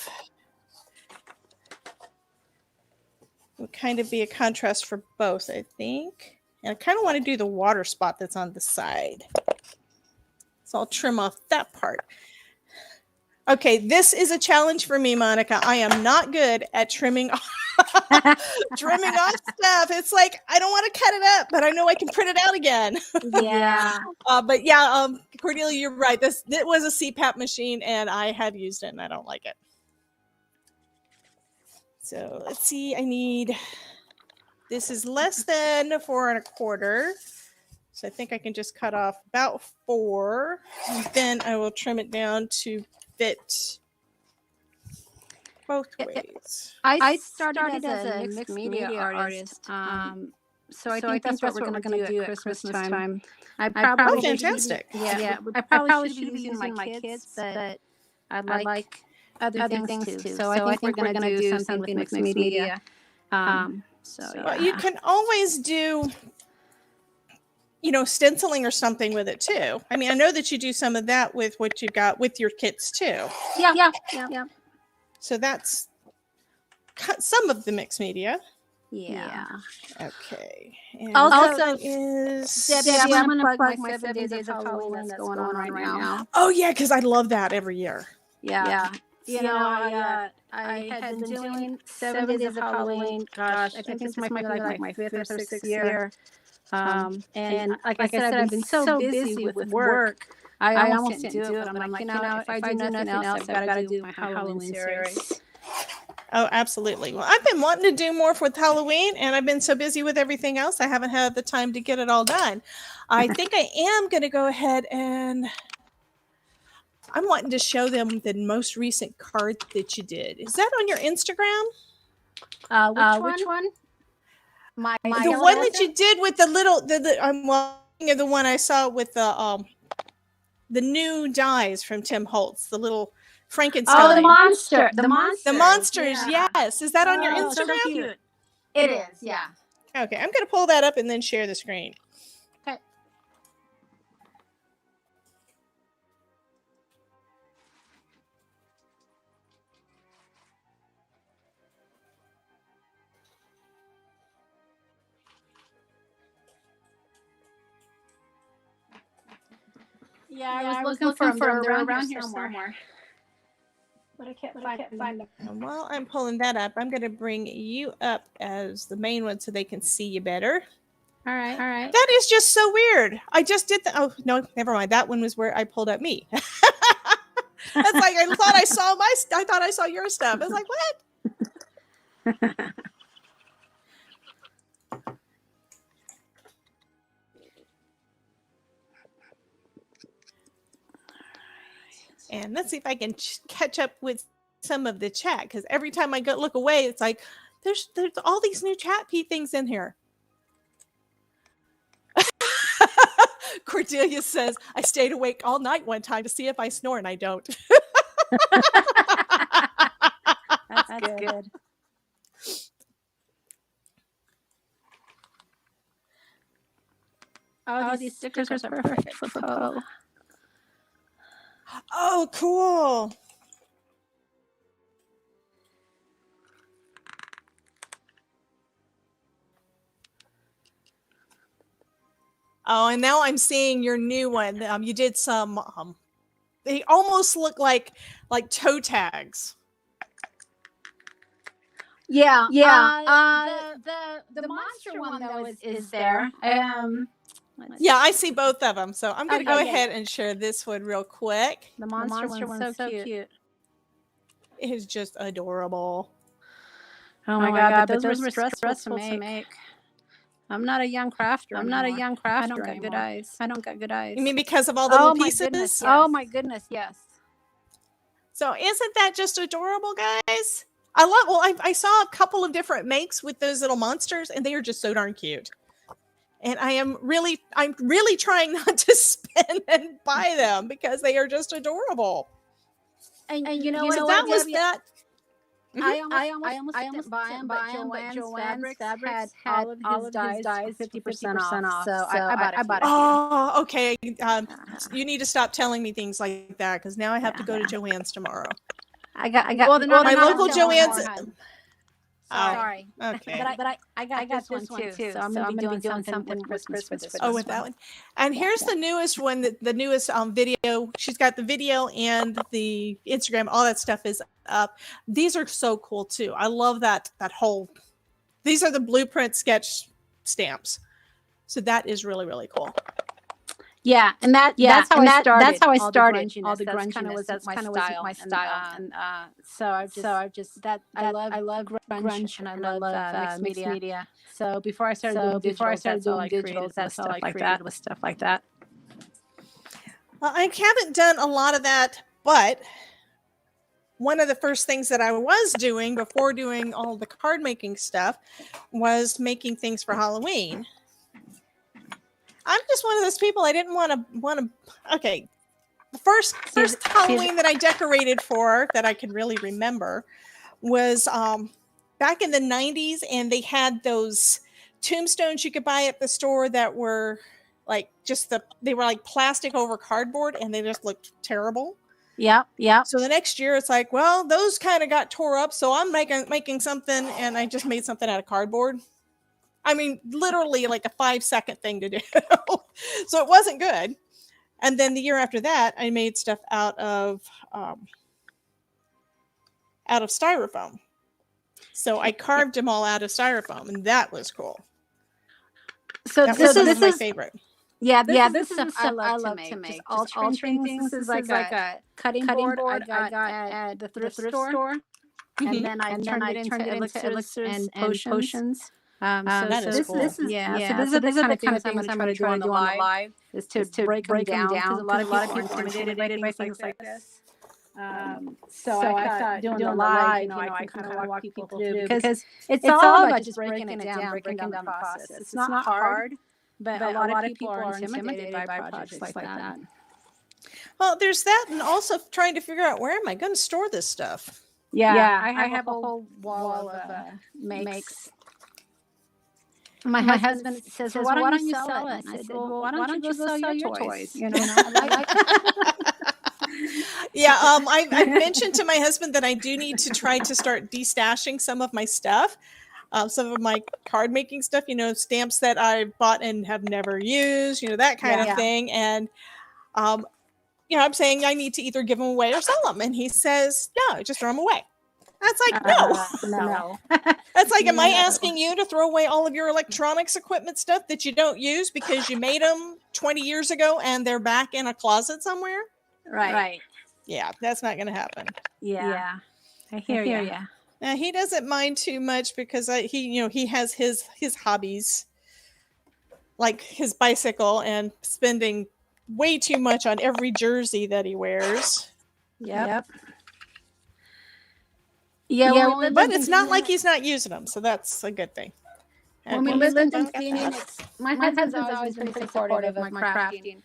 It would kind of be a contrast for both, I think. And I kind of want to do the water spot that's on the side. So I'll trim off that part. Okay, this is a challenge for me, Monica. I am not good at trimming off stuff. It's like, I don't want to cut it up, but I know I can print it out again. Yeah. But yeah, Cordelia, you're right. It was a CPAP machine, and I have used it, and I don't like it. So let's see. This is less than 4 1/4. So I think I can just cut off about 4. And then I will trim it down to fit both ways. I started as a mixed media artist. So I think that's what we're going to do at Christmas time. Oh, fantastic. Yeah. I probably should be using my kids, but I like other things too. So I think we're going to do something with mixed media. Well, you can always do, stenciling or something with it too. I mean, I know that you do some of that with what you've got with your kits too. Yeah. So that's some of the mixed media. Yeah. Okay. And also, Debbie, I'm going to plug my 7 Days of Halloween that's going on right now. Oh yeah, because I love that every year. Yeah. I had been doing 7 Days of Halloween. Gosh, I think this might be like my 5th or 6th year. And like I said, I've been so busy with work. I almost didn't do it. I'm like, if I do nothing else, I've got to do my Halloween series. Oh, absolutely. Well, I've been wanting to do more with Halloween, and I've been so busy with everything else, I haven't had the time to get it all done. I think I am going to go ahead and I'm wanting to show them the most recent card that you did. Is that on your Instagram? Which one? The one that you did with the little, I'm thinking of the one I saw with the new dies from Tim Holtz, the little Frankenstein. Oh, the monsters. The monsters, yeah. Yes. Is that on your Instagram? So cute. It is, yeah. Okay, I'm going to pull that up and then share the screen. Okay. Yeah, I was looking for them. They're around here somewhere. But I can't find them. And while I'm pulling that up, I'm going to bring you up as the main one so they can see you better. All right. That is just so weird. I just did that. Oh, no, never mind. That one was where I pulled up me. That's like, I thought I saw your stuff. I was like, what? And let's see if I can catch up with some of the chat, because every time I go look away, it's like there's all these new chat things in here. Cordelia says, I stayed awake all night one time to see if I snore, and I don't. That's good. Oh, these stickers are perfect for Poe. Oh, cool. Oh, and now I'm seeing your new one. You did some, they almost look like toe tags. Yeah. The monster one though is there. Yeah, I see both of them. So I'm going to go ahead and share this one real quick. The monster one's so cute. It is just adorable. Oh my God, but those were stressful to make. I'm not a young crafter. I don't got good eyes. You mean because of all the little pieces? Goodness, yes. Oh my goodness, yes. So isn't that just adorable, guys? I saw a couple of different makes with those little monsters, and they are just so darn cute. And I'm really trying not to spend and buy them because they are just adorable. And you know what? That was that. I almost didn't buy them, but Joanne's Fabrics had all of his dyes 50% off. So I bought it. Oh, okay. You need to stop telling me things like that, because now I have to go to Joanne's tomorrow. I got my local Joanne's. Sorry. Okay. But I got this one too. So I'm going to be doing something for Christmas. With that one. And here's the newest one, the newest video. She's got the video and the Instagram. All that stuff is up. These are so cool too. I love that whole. These are the blueprint sketch stamps. So that is really, really cool. Yeah, and that's how I started. All the grunginess. That's kind of my style. So I love grunge and I love mixed media. So before I started doing digital, that's all I created with stuff like that. Well, I haven't done a lot of that, but one of the first things that I was doing before doing all the card making stuff was making things for Halloween. I'm just one of those people. I didn't want to. Okay, the first Halloween that I decorated for that I can really remember was back in the 90s, and they had those tombstones you could buy at the store that were like they were like plastic over cardboard, and they just looked terrible. Yeah. So the next year, it's like, well, those kind of got tore up, so I'm making something, and I just made something out of cardboard. I mean, literally like a 5-second thing to do. So it wasn't good. And then the year after that, I made stuff out of styrofoam. So I carved them all out of styrofoam, and that was cool. So this is my favorite. Yeah, this is stuff I love to make. Just altering things. This is like a cutting board I got at the thrift store. And then I turned it into elixirs and potions. This is the kind of things I'm going to try to do on the live is to break them down, because a lot of people are intimidated by things like this. So I thought doing the live, I kind of walk people through, because it's all about just breaking it down, breaking down the process. It's not hard, but a lot of people are intimidated by projects like that. Well, there's that, and also trying to figure out, where am I going to store this stuff? Yeah, I have a whole wall of makes. My husband says, well, why don't you sell it? And I said, well, why don't you go sell your toys? Yeah, I mentioned to my husband that I do need to try to start destashing some of my stuff, some of my card making stuff, stamps that I bought and have never used, that kind of thing. And, I'm saying I need to either give them away or sell them. And he says, no, just throw them away. That's like, no. That's like, am I asking you to throw away all of your electronics equipment stuff that you don't use because you made them 20 years ago and they're back in a closet somewhere? Right. Yeah, that's not going to happen. Yeah. I hear you. Now, he doesn't mind too much because he has his hobbies, like his bicycle, and spending way too much on every jersey that he wears. Yep. But it's not like he's not using them, so that's a good thing. When we lived in Sweden, my husband's always been pretty supportive of my crafting.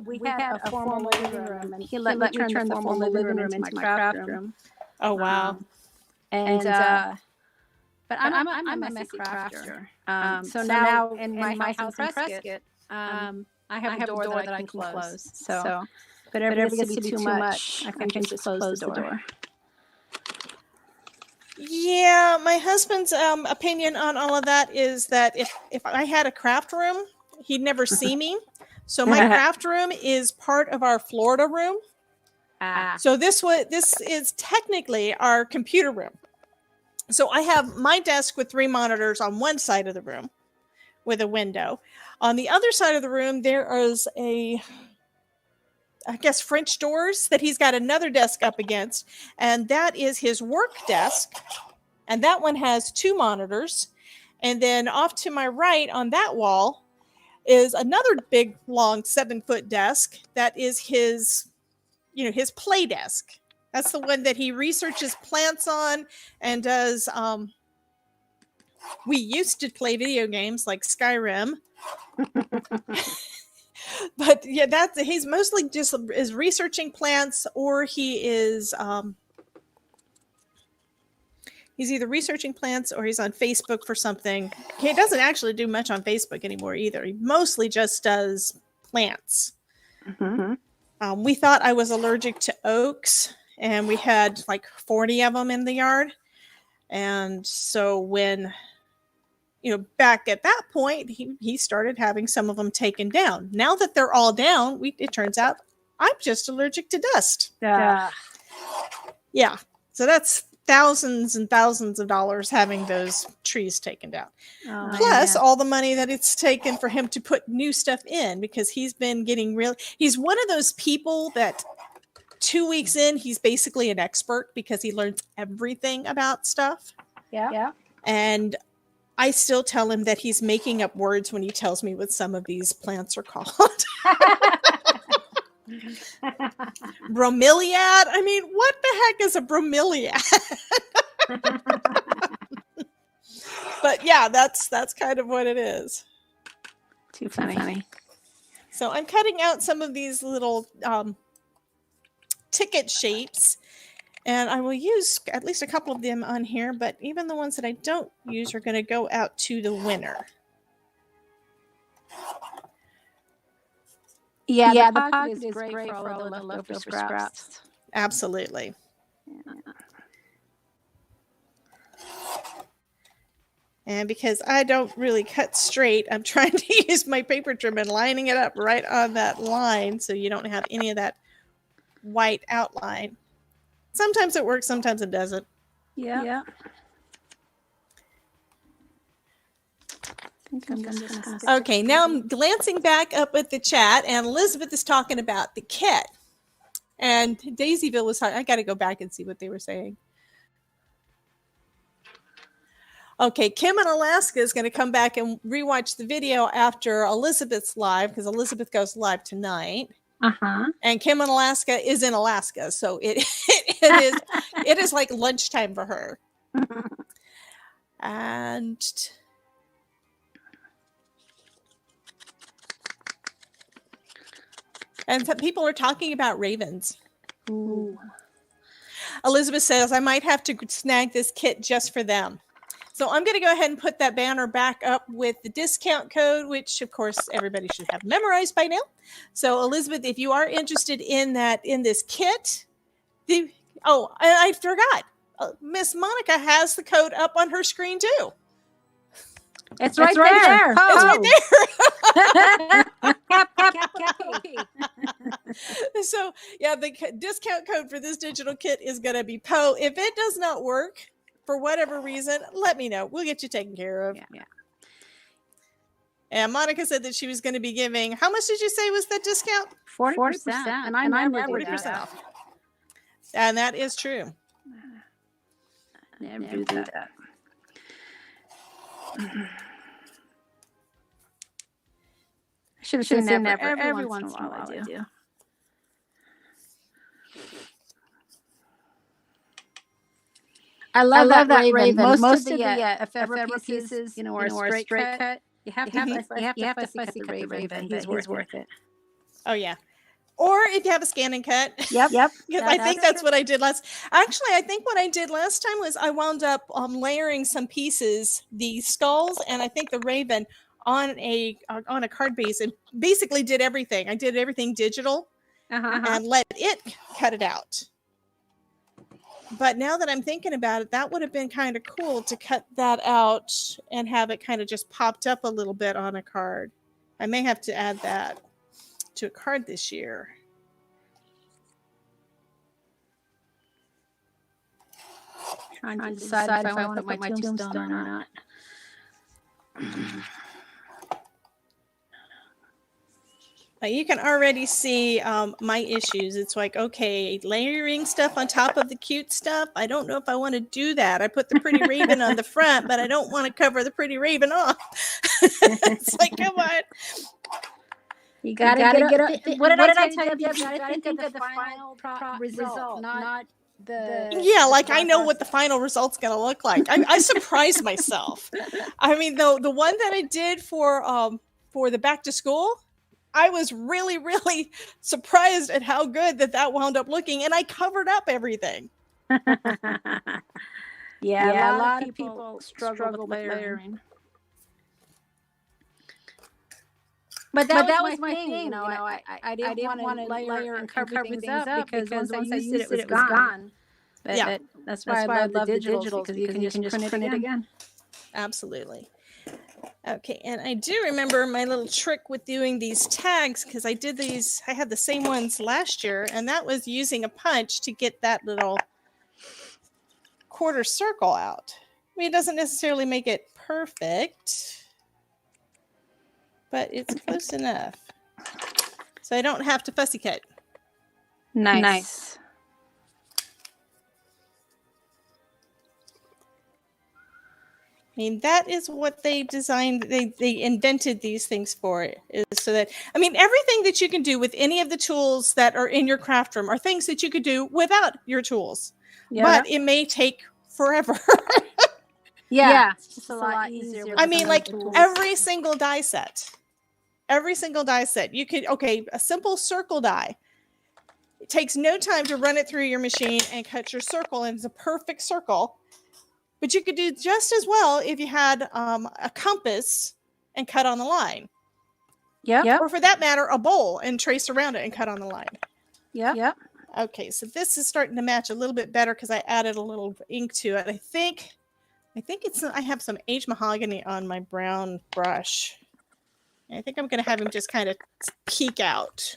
We had a formal living room, and he let me turn the formal living room into my craft room. Oh wow! But I'm a messy crafter. So now in my house in Prescott, I have a door that I can close. So, but if it gets to be too much, I can just close the door. Yeah, my husband's opinion on all of that is that if I had a craft room, he'd never see me. So my craft room is part of our Florida room. So this is technically our computer room. So I have my desk with 3 monitors on one side of the room with a window. On the other side of the room, there is French doors that he's got another desk up against. And that is his work desk. And that one has 2 monitors. And then off to my right on that wall is another big, long 7-foot desk. That is his play desk. That's the one that he researches plants on and does. We used to play video games like Skyrim. But yeah, he's mostly just is researching plants, or he is he's either researching plants or he's on Facebook for something. He doesn't actually do much on Facebook anymore either. He mostly just does plants. Mm-hmm. We thought I was allergic to oaks, and we had like 40 of them in the yard. And so when back at that point, he started having some of them taken down. Now that they're all down, it turns out I'm just allergic to dust. Yeah. So that's thousands and thousands of dollars having those trees taken down. Plus all the money that it's taken for him to put new stuff in, because he's been getting he's one of those people that 2 weeks in, he's basically an expert because he learns everything about stuff. Yeah. And I still tell him that he's making up words when he tells me what some of these plants are called. Bromeliad? I mean, what the heck is a bromeliad? But yeah, that's kind of what it is. Too funny. So I'm cutting out some of these little ticket shapes, and I will use at least a couple of them on here, but even the ones that I don't use are going to go out to the winner. Yeah, the pocket is great for all the leftover scraps. Absolutely. Yeah. And because I don't really cut straight, I'm trying to use my paper trim and lining it up right on that line so you don't have any of that white outline. Sometimes it works, sometimes it doesn't. Yeah. Okay, now I'm glancing back up at the chat, and Elizabeth is talking about the kit. And Daisyville was talking. I got to go back and see what they were saying. Okay, Kim in Alaska is going to come back and rewatch the video after Elizabeth's live, because Elizabeth goes live tonight. And Kim in Alaska is in Alaska, so it is like lunchtime for her. And some people are talking about ravens. Ooh. Elizabeth says, I might have to snag this kit just for them. So I'm going to go ahead and put that banner back up with the discount code, which of course everybody should have memorized by now. So Elizabeth, if you are interested in this kit, I forgot. Miss Monica has the code up on her screen too. It's right there. It's right there. So yeah, the discount code for this digital kit is going to be PO. If it does not work for whatever reason, let me know. We'll get you taken care of. Yeah. And Monica said that she was going to be giving, how much did you say was the discount? 40%. And I never 40% off. And that is true. Never do that. I should have said never. Every once in a while I do. I love that raven. Most of the ephemera pieces, are a straight cut. You have to fussy cut the raven. He's worth it. Oh yeah. Or if you have a scan and cut. Yep. Because I think that's what I did last. Actually, I think what I did last time was I wound up layering some pieces, the skulls, and I think the raven on a card base, and basically did everything. I did everything digital and let it cut it out. But now that I'm thinking about it, that would have been kind of cool to cut that out and have it kind of just popped up a little bit on a card. I may have to add that to a card this year. Trying to decide if I want to put my tombstone or not. You can already see my issues. It's like, okay, layering stuff on top of the cute stuff. I don't know if I want to do that. I put the pretty raven on the front, but I don't want to cover the pretty raven off. It's like, come on. You gotta get up. What did I tell you? You gotta think of the final result, not the. Yeah, like I know what the final result's gonna look like. I surprised myself. I mean, the one that I did for the back to school, I was really, really surprised at how good that wound up looking, and I covered up everything. Yeah, a lot of people struggle with layering. But that was my thing. I didn't want to layer and cover things up because once I used it was gone. But yeah, that's why I love the digital because you can just print it again. Absolutely. Okay, and I do remember my little trick with doing these tags because I did these. I had the same ones last year, and that was using a punch to get that little quarter circle out. I mean, it doesn't necessarily make it perfect, but it's close enough. So I don't have to fussy cut. Nice. I mean, that is what they designed. They invented these things for, is so that, I mean, everything that you can do with any of the tools that are in your craft room are things that you could do without your tools. Yeah. But it may take forever. Yeah. It's just a lot easier. I mean, like every single die set, you could, a simple circle die. It takes no time to run it through your machine and cut your circle, and it's a perfect circle. But you could do just as well if you had a compass and cut on the line. Yeah. Or for that matter, a bowl and trace around it and cut on the line. Yeah. Okay, so this is starting to match a little bit better because I added a little ink to it. I think I have some aged mahogany on my brown brush. I think I'm going to have him just kind of peek out.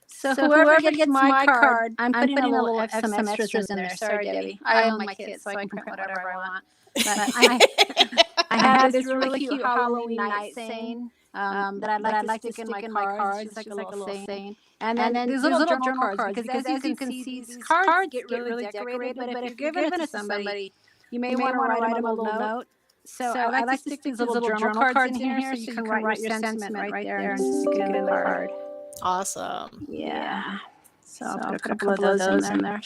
So whoever gets my card, I'm putting a little some extras in there. Sorry, Debbie. I own my kit, so I can print whatever I want. But I have this really cute Halloween night saying that I'd like to stick in my cards. It's like a little saying. And then these little journal cards, because as you can see, these cards get really decorated. But if you're giving it to somebody, you may want to write them a little note. So I like to stick these little journal cards in here so you can write your sentiment right there and stick it in the card. Awesome. Yeah. So I'll put a couple of those in there.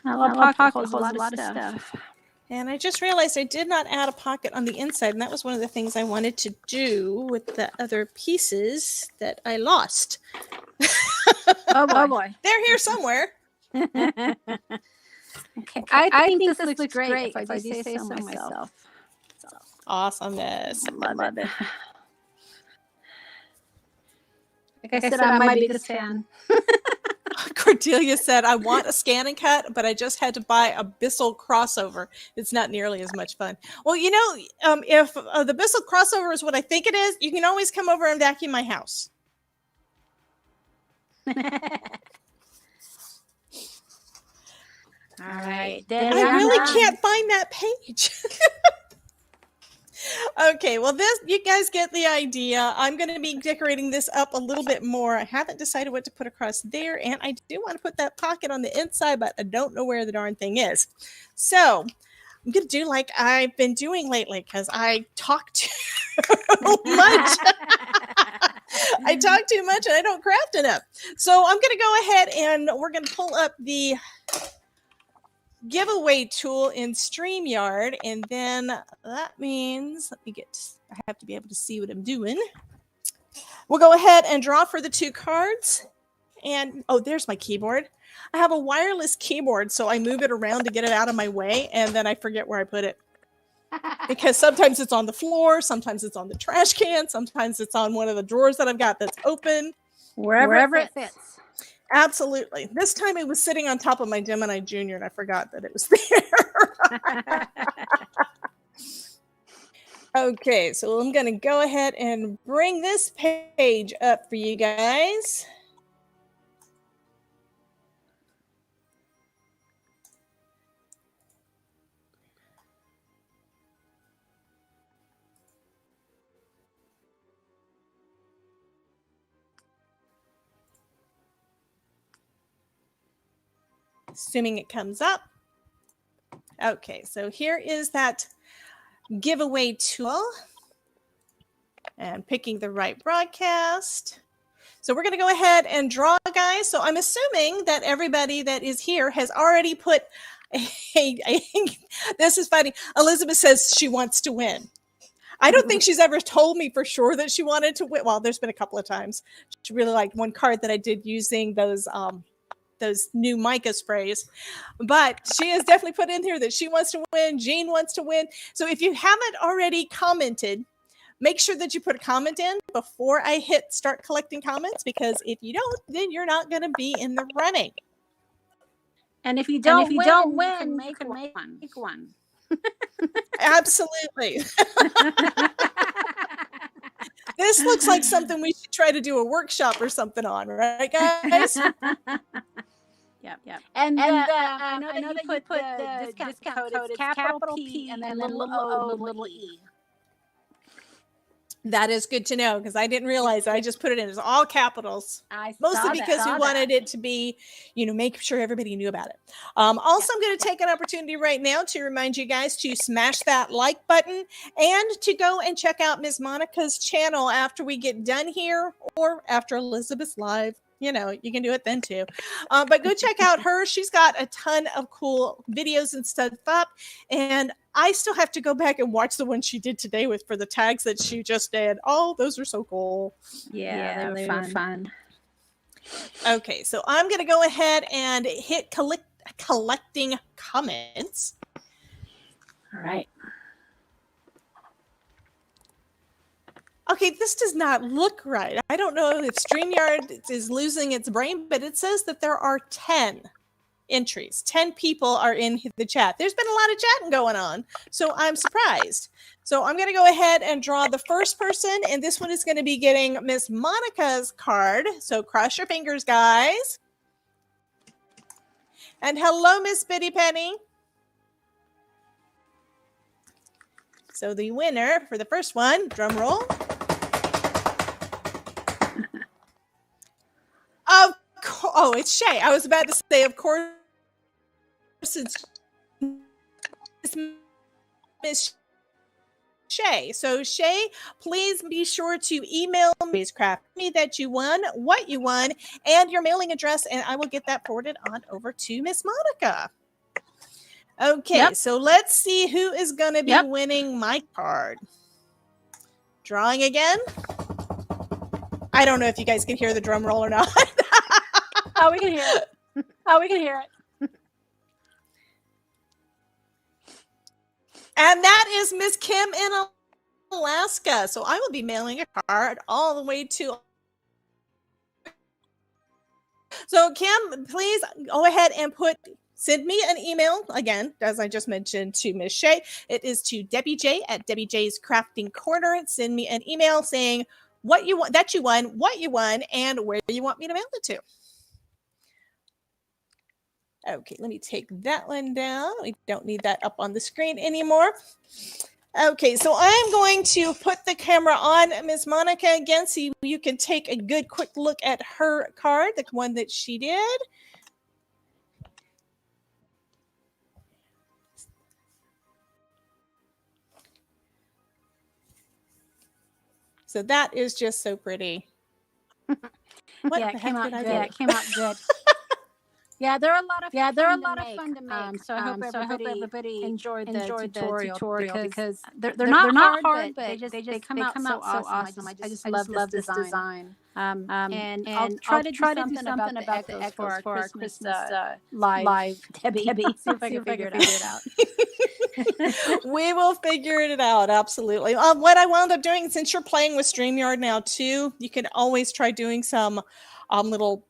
A little pocket holds a lot of stuff. And I just realized I did not add a pocket on the inside, and that was one of the things I wanted to do with the other pieces that I lost. Oh boy. They're here somewhere. Okay. I think this looks great if I do say so myself. Awesomeness. I love it. Like I said, I'm my biggest fan. Cordelia said, I want a scan and cut, but I just had to buy a Bissell crossover. It's not nearly as much fun. Well, if the Bissell crossover is what I think it is, you can always come over and vacuum my house. All right. I really can't find that page. Okay, well, you guys get the idea. I'm going to be decorating this up a little bit more. I haven't decided what to put across there, and I do want to put that pocket on the inside, but I don't know where the darn thing is. So I'm going to do like I've been doing lately because I talk too much. I talk too much and I don't craft enough. So I'm going to go ahead and we're going to pull up the giveaway tool in StreamYard. And then that means, I have to be able to see what I'm doing. We'll go ahead and draw for the 2 cards. And, oh, there's my keyboard. I have a wireless keyboard, so I move it around to get it out of my way, and then I forget where I put it. Because sometimes it's on the floor, sometimes it's on the trash can, sometimes it's on one of the drawers that I've got that's open. Wherever it fits. Absolutely. This time it was sitting on top of my Gemini Junior, and I forgot that it was there. Okay, so I'm going to go ahead and bring this page up for you guys. Assuming it comes up. Okay, so here is that giveaway tool. And picking the right broadcast. So we're going to go ahead and draw, guys. So I'm assuming that everybody that is here has already put this is funny. Elizabeth says she wants to win. I don't think she's ever told me for sure that she wanted to win. Well, there's been a couple of times. She really liked one card that I did using those new mica sprays, but she has definitely put in here that she wants to win. Jean wants to win. So if you haven't already commented, make sure that you put a comment in before I hit start collecting comments, because if you don't, then you're not going to be in the running. And if you don't win, you can make one. Absolutely. This looks like something we should try to do a workshop or something on, right, guys? Yep. And I know that you put the discount code. It's capital P and then little O, little E. That is good to know, because I didn't realize that. I just put it in as all capitals. Mostly because we wanted it to be, make sure everybody knew about it. Also, I'm going to take an opportunity right now to remind you guys to smash that like button and to go and check out Ms. Monica's channel after we get done here or after Elizabeth's live. You can do it then too. But go check out her. She's got a ton of cool videos and stuff up. And I still have to go back and watch the one she did today for the tags that she just did. Oh, those are so cool. Yeah, they were fun. Okay, so I'm going to go ahead and hit collecting comments. All right. Okay, this does not look right. I don't know if StreamYard is losing its brain, but it says that there are 10 entries. 10 people are in the chat. There's been a lot of chatting going on, so I'm surprised. So I'm going to go ahead and draw the first person, and this one is going to be getting Miss Monica's card. So cross your fingers, guys. And hello, Miss Bitty Penny. So the winner for the first one, drum roll. Oh, it's Shay. I was about to say, of course, it's Miss Shay. So Shay, please be sure to email me that you won, what you won, and your mailing address, and I will get that forwarded on over to Miss Monica. Okay, So let's see who is going to be winning my card. Drawing again. I don't know if you guys can hear the drum roll or not. Oh, we can hear it. And that is Miss Kim in Alaska. So I will be mailing a card all the way to. So Kim, please go ahead and send me an email again, as I just mentioned, to Miss Shay. It is to Debbie J at Debbie J's Crafting Corner. Send me an email saying what you want, that you won, what you won, and where you want me to mail it to. Okay, let me take that one down. We don't need that up on the screen anymore. Okay, so I'm going to put the camera on Miss Monica again so you can take a good quick look at her card, the one that she did. So that is just so pretty. What Yeah, the it came heck out did I good. do? Yeah, it came out good. Yeah, they're a lot of fun to make. So I hope everybody enjoyed the tutorial because they're not hard, but they come out so awesome. I just love this design. And I'll try to do something about the echoes for our Christmas live, Debbie. See if I can figure it out. We will figure it out. Absolutely. What I wound up doing, since you're playing with StreamYard now too, you can always try doing some little,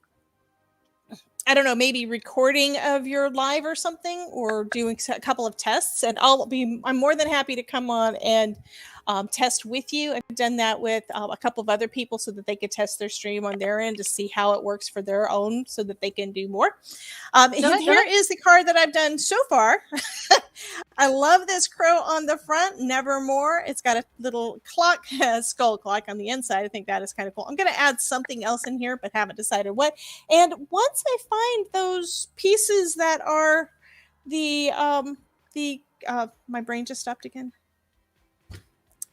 I don't know, maybe recording of your live or something, or doing a couple of tests. And I'm more than happy to come on and test with you. I've done that with a couple of other people so that they could test their stream on their end to see how it works for their own, so that they can do more. And here is the card that I've done so far. I love this crow on the front, Nevermore. It's got a little clock, skull clock on the inside. I think that is kind of cool. I'm going to add something else in here, but haven't decided what. And once I find those pieces that are my brain just stopped again.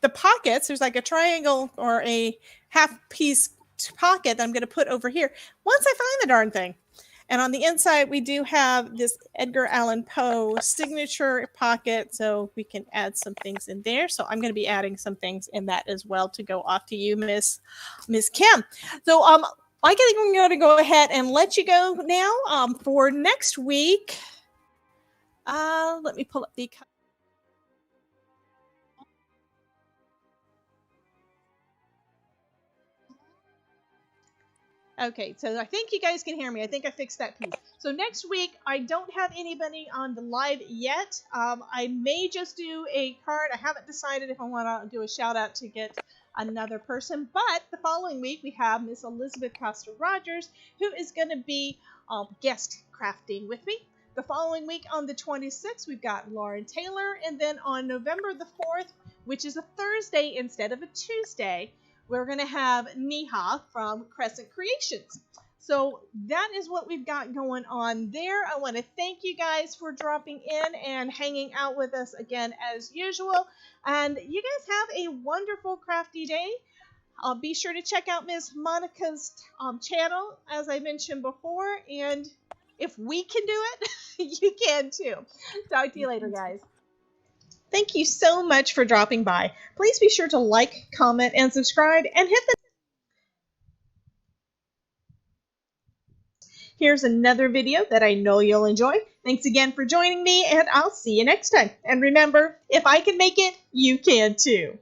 The pockets, there's like a triangle or a half piece pocket that I'm going to put over here. Once I find the darn thing. And on the inside, we do have this Edgar Allan Poe signature pocket, so we can add some things in there. So I'm going to be adding some things in that as well to go off to you, Miss Kim. So I think I'm going to go ahead and let you go now for next week. Let me pull up the. Okay, so I think you guys can hear me. I think I fixed that piece. So next week, I don't have anybody on the live yet. I may just do a card. I haven't decided if I want to do a shout out to get another person. But the following week, we have Miss Elizabeth Costa-Rogers, who is going to be guest crafting with me. The following week on the 26th, we've got Lauren Taylor. And then on November the 4th, which is a Thursday instead of a Tuesday, we're going to have Neha from Crescent Creations. So that is what we've got going on there. I want to thank you guys for dropping in and hanging out with us again as usual. And you guys have a wonderful crafty day. Be sure to check out Miss Monica's channel, as I mentioned before. And if we can do it, you can too. Talk to you later, guys. Thank you so much for dropping by. Please be sure to like, comment, and subscribe, and hit the... Here's another video that I know you'll enjoy. Thanks again for joining me, and I'll see you next time. And remember, if I can make it, you can too.